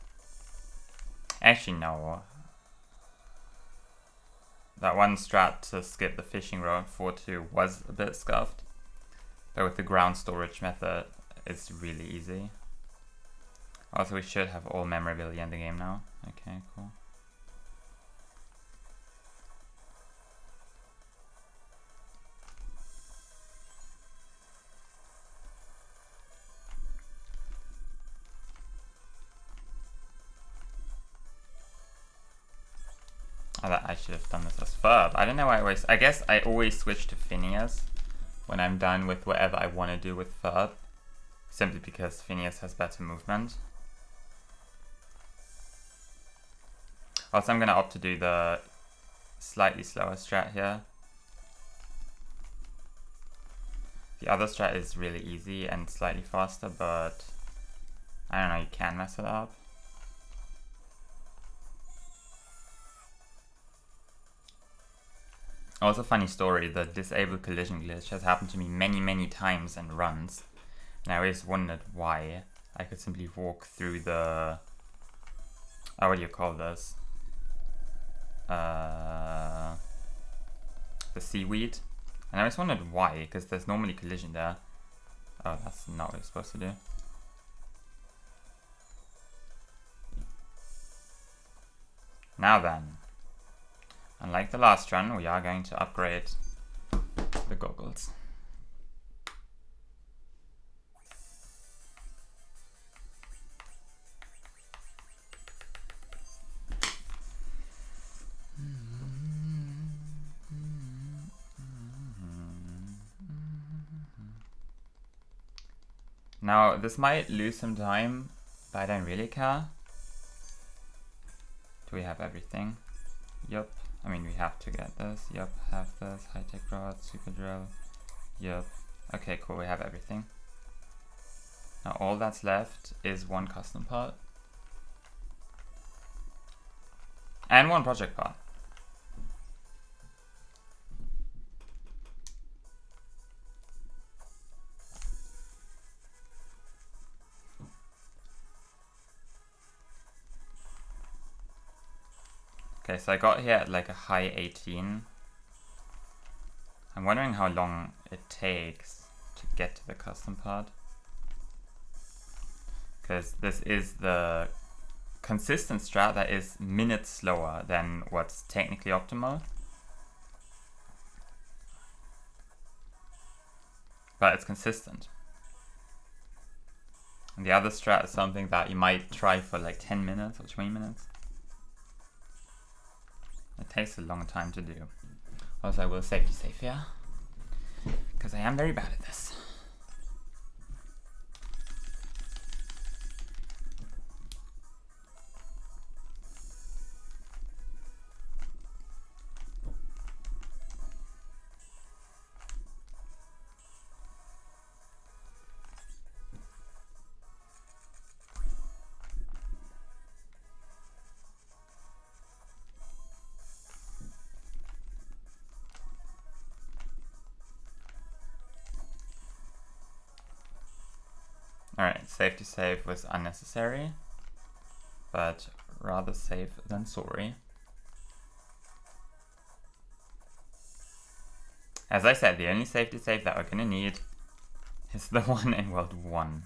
Actually, no. That one strat to skip the fishing row 4-2 was a bit scuffed. But with the ground storage method, it's really easy. Also, we should have all memorabilia in the game now. Okay, cool. I should have done this as Ferb. I don't know why I guess I always switch to Phineas when I'm done with whatever I want to do with Ferb. Simply because Phineas has better movement. Also, I'm going to opt to do the slightly slower strat here. The other strat is really easy and slightly faster, but I don't know, you can mess it up. Also, funny story, the disabled collision glitch has happened to me many times in runs. And I always wondered why. I could simply walk through the... Oh, what do you call this? The seaweed. And I always wondered why, because there's normally collision there. Oh, that's not what you're supposed to do. Now then. Unlike the last run, we are going to upgrade the goggles. Now, this might lose some time, but I don't really care. Do we have everything? Yup. I mean, we have to get this. Yup, have this. High-tech rod, super drill. Yup. Okay, cool, we have everything. Now, all that's left is one custom part. And one project part. Okay, so I got here at like a high 18. I'm wondering how long it takes to get to the custom part. Because this is the consistent strat that is minutes slower than what's technically optimal. But it's consistent. And the other strat is something that you might try for like 10 minutes or 20 minutes. It takes a long time to do. Also, I will safety save here, because I am very bad at this. Alright, safety save was unnecessary, but rather safe than sorry. As I said, the only safety save that we're gonna need is the one in World 1.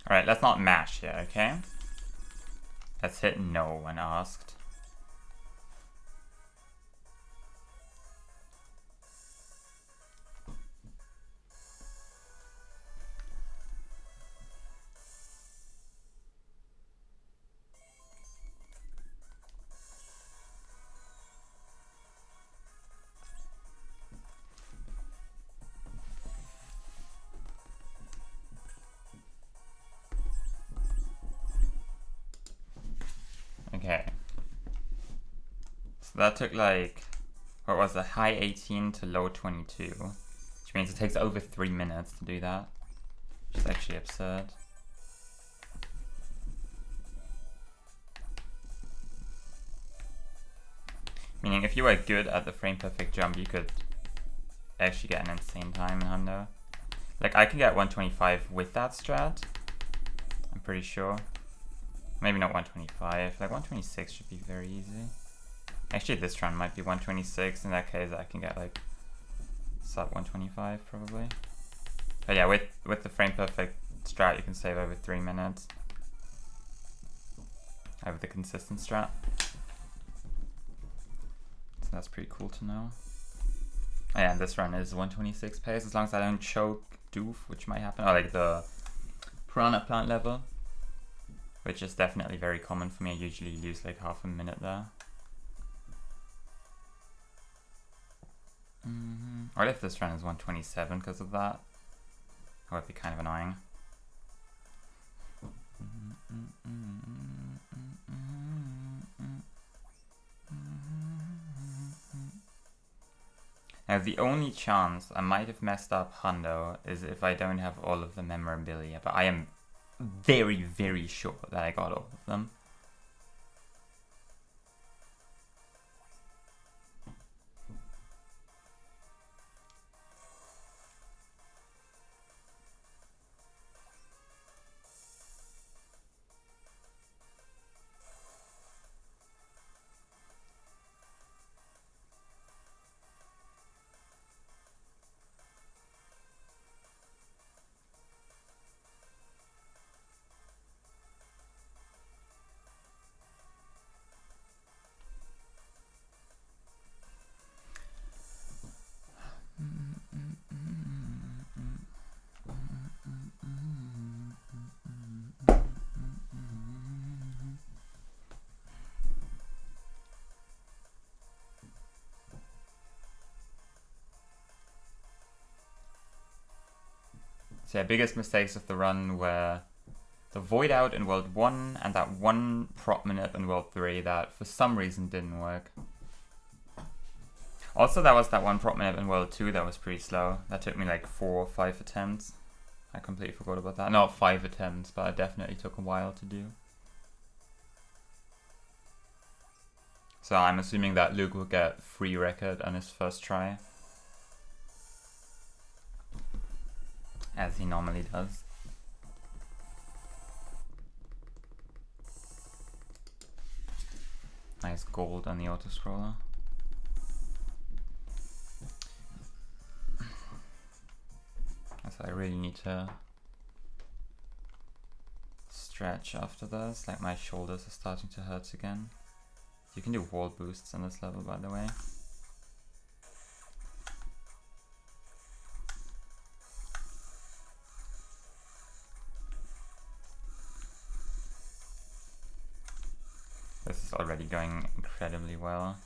Alright, let's not mash here, okay? Let's hit no when asked. Okay. So that took like, what was it, high 18 to low 22. Which means it takes over 3 minutes to do that. Which is actually absurd. Meaning if you were good at the frame perfect jump, you could actually get an insane time in Hundo. Like I can get 125 with that strat. I'm pretty sure. Maybe not 125, like 126 should be very easy. Actually this run might be 126, in that case I can get like sub 125 probably. But yeah, with the frame perfect strat you can save over 3 minutes. Over the consistent strat. So that's pretty cool to know. Oh yeah, and this run is 126 pace, as long as I don't choke doof, which might happen. Or like the piranha plant level. Which is definitely very common for me. I usually lose like half a minute there. What if this run is 127 because of that? That would be kind of annoying. Now the only chance I might have messed up Hundo is if I don't have all of the memorabilia, but I am very, very sure that I got all of them. So yeah, biggest mistakes of the run were the void out in World 1 and that one prop minute in World 3 that for some reason didn't work. Also, that was that one prop minute in World 2 that was pretty slow. That took me like 4 or 5 attempts. I completely forgot about that. Not 5 attempts, but it definitely took a while to do. So I'm assuming that Luke will get free record on his first try. As he normally does. Nice gold on the auto-scroller. So I really need to stretch after this, like my shoulders are starting to hurt again. You can do wall boosts on this level, by the way. This is already going incredibly well.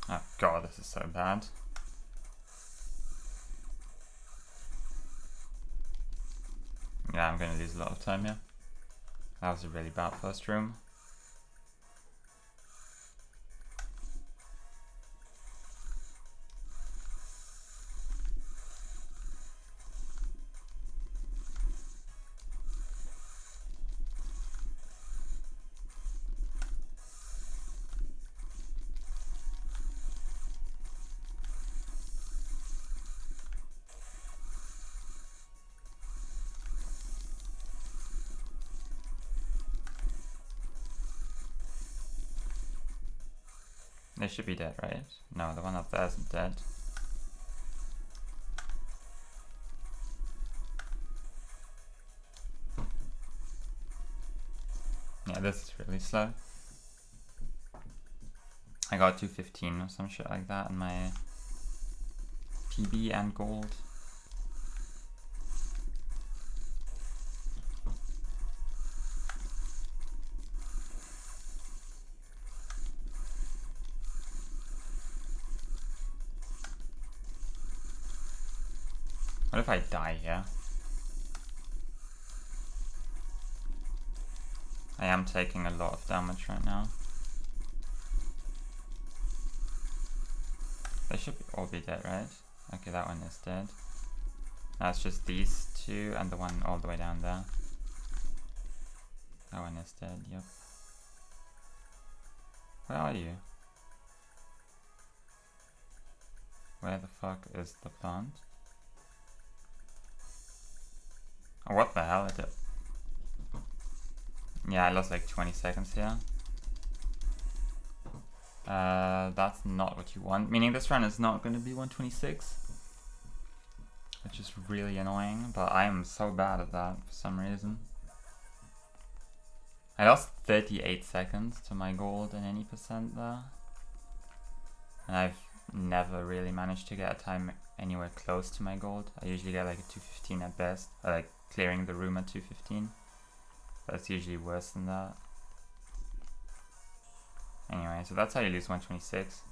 Oh god, this is so bad. Yeah, I'm gonna lose a lot of time here. That was a really bad first room. They should be dead, right? No, the one up there isn't dead. Yeah, this is really slow. I got 215 or some shit like that in my PB and gold. What if I die here? I am taking a lot of damage right now. They should all be dead, right? Okay, that one is dead. Now it's just these two and the one all the way down there. That one is dead, yep. Where are you? Where the fuck is the plant? Oh, what the hell? Yeah, I lost like 20 seconds here. That's not what you want. Meaning this run is not going to be 126. Which is really annoying, but I am so bad at that for some reason. I lost 38 seconds to my gold in any percent there. And I've never really managed to get a time anywhere close to my gold. I usually get like a 215 at best, or like clearing the room at 215. But it's usually worse than that. Anyway, so that's how you lose 126.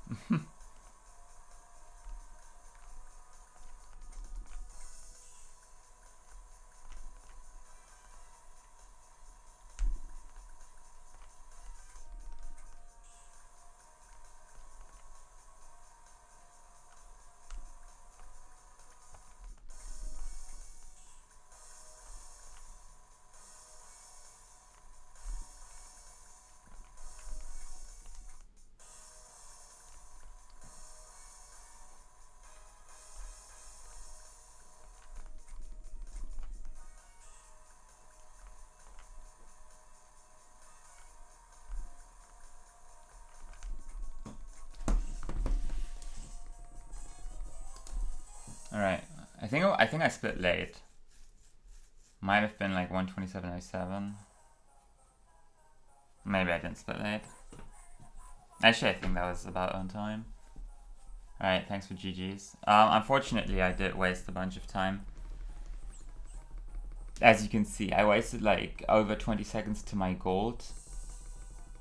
I think I split late. Might have been like 127.07. Maybe I didn't split late. Actually, I think that was about on time. Alright, thanks for GG's. Unfortunately, I did waste a bunch of time. As you can see, I wasted like over 20 seconds to my gold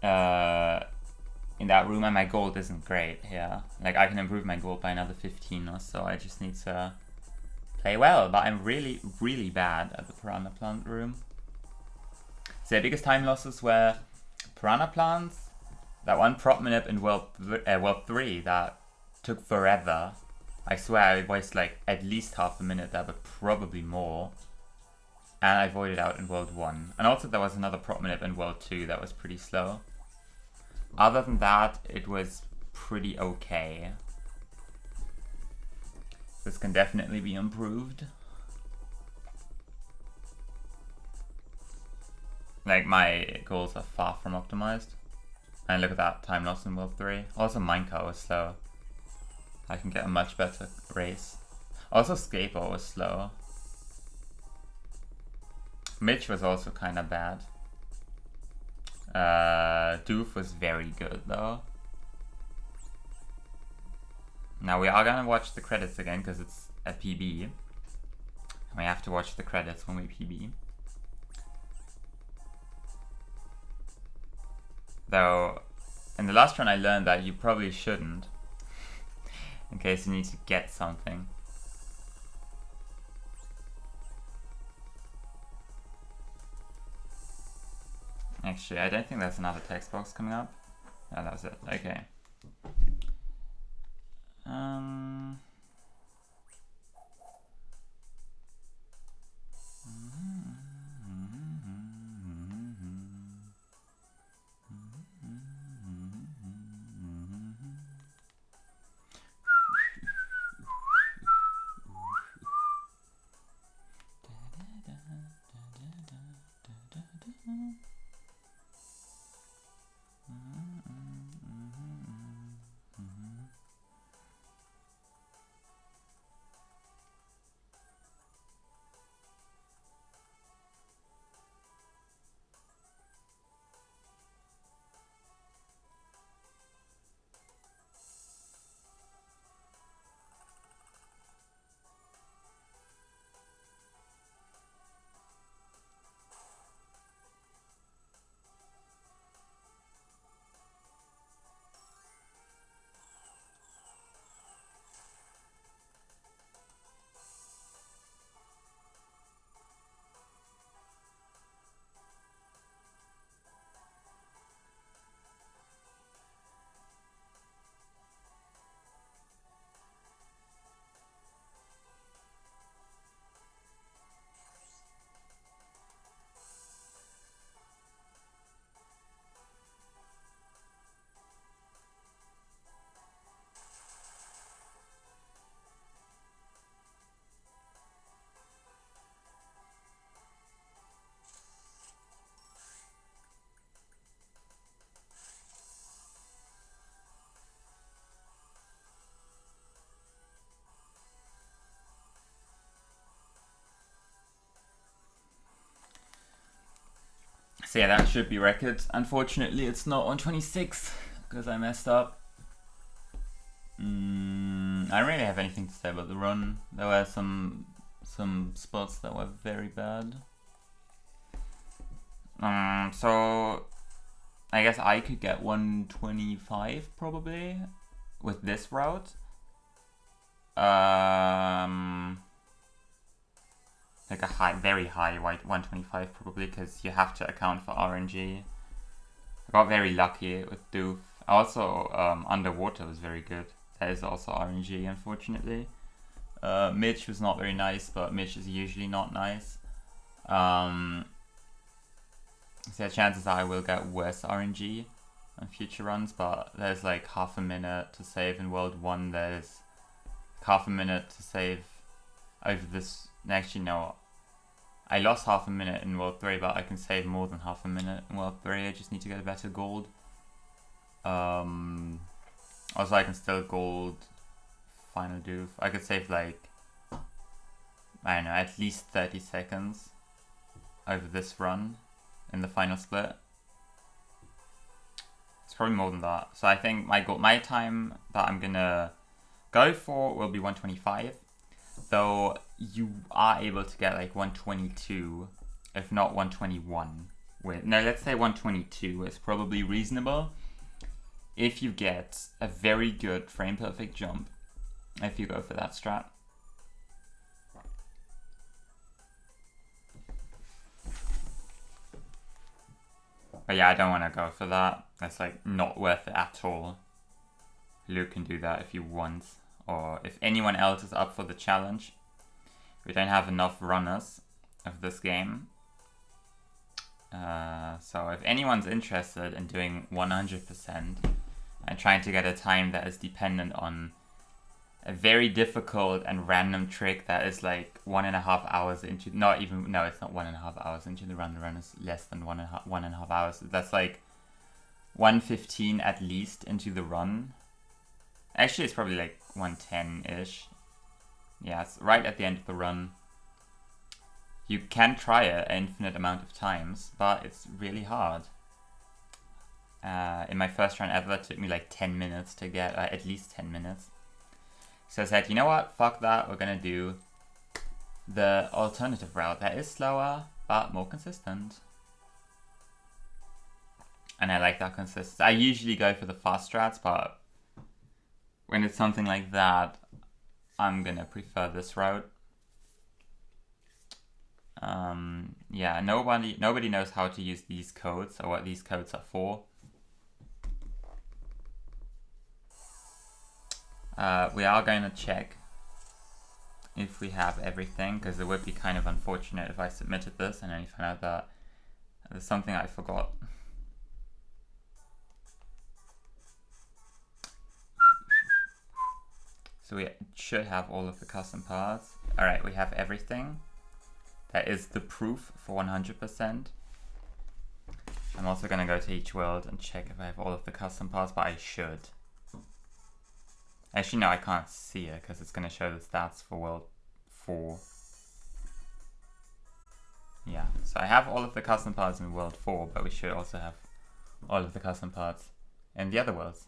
in that room, and my gold isn't great here. Like, I can improve my gold by another 15 or so. I just need to play well, but I'm really, really bad at the piranha plant room. So the biggest time losses were piranha plants, that one prop minute in world 3 that took forever. I swear I wasted like at least half a minute there, but probably more. And I voided out in world 1. And also there was another prop minute in world 2 that was pretty slow. Other than that, it was pretty okay. This can definitely be improved. Like, my goals are far from optimized. And look at that time loss in world 3. Also minecart was slow. I can get a much better race. Also skateboard was slow. Mitch was also kind of bad. Doof was very good though. Now we are gonna watch the credits again because it's a PB. We have to watch the credits when we PB. Though, in the last run I learned that you probably shouldn't. In case you need to get something. Actually, I don't think there's another text box coming up. No, that was it. Okay. So yeah, that should be record. Unfortunately, it's not on 26 because I messed up. I don't really have anything to say about the run. There were some spots that were very bad. So I guess I could get 125 probably with this route. Like a very high 125 probably, because you have to account for RNG. I got very lucky with Doof. Also, Underwater was very good. That is also RNG, unfortunately. Mitch was not very nice, but Mitch is usually not nice. So chances are I will get worse RNG on future runs, but there's like half a minute to save in World 1. There's half a minute to save over this. Actually, no. I lost half a minute in World 3, but I can save more than half a minute in World 3. I just need to get a better gold. Also, I can still gold final doof. I could save like I don't know, at least 30 seconds over this run in the final split. It's probably more than that. So I think my time that I'm gonna go for will be 125. Though you are able to get like 122, if not 121. No, let's say 122 is probably reasonable if you get a very good frame perfect jump, if you go for that strat. But yeah, I don't want to go for that. That's like not worth it at all. Luke can do that if you want, or if anyone else is up for the challenge. We don't have enough runners of this game. So if anyone's interested in doing 100% and trying to get a time that is dependent on a very difficult and random trick that is like 1.5 hours into, no, it's not 1.5 hours into the run. The run is less than 1.5 hours. That's like 1:15 at least into the run. Actually, it's probably like 1:10-ish. Yeah, it's right at the end of the run. You can try it an infinite amount of times, but it's really hard. In my first run ever, it took me like 10 minutes to get, at least 10 minutes. So I said, you know what, fuck that, we're gonna do the alternative route that is slower, but more consistent. And I like that consistency. I usually go for the fast strats, but when it's something like that, I'm gonna prefer this route. Yeah, nobody knows how to use these codes or what these codes are for. We are going to check if we have everything, because it would be kind of unfortunate if I submitted this and then you find out that there's something I forgot. So we should have all of the custom parts. Alright, we have everything. That is the proof for 100%. I'm also going to go to each world and check if I have all of the custom parts, but I should. Actually, no, I can't see it because it's going to show the stats for World 4. Yeah, so I have all of the custom parts in World 4, but we should also have all of the custom parts in the other worlds.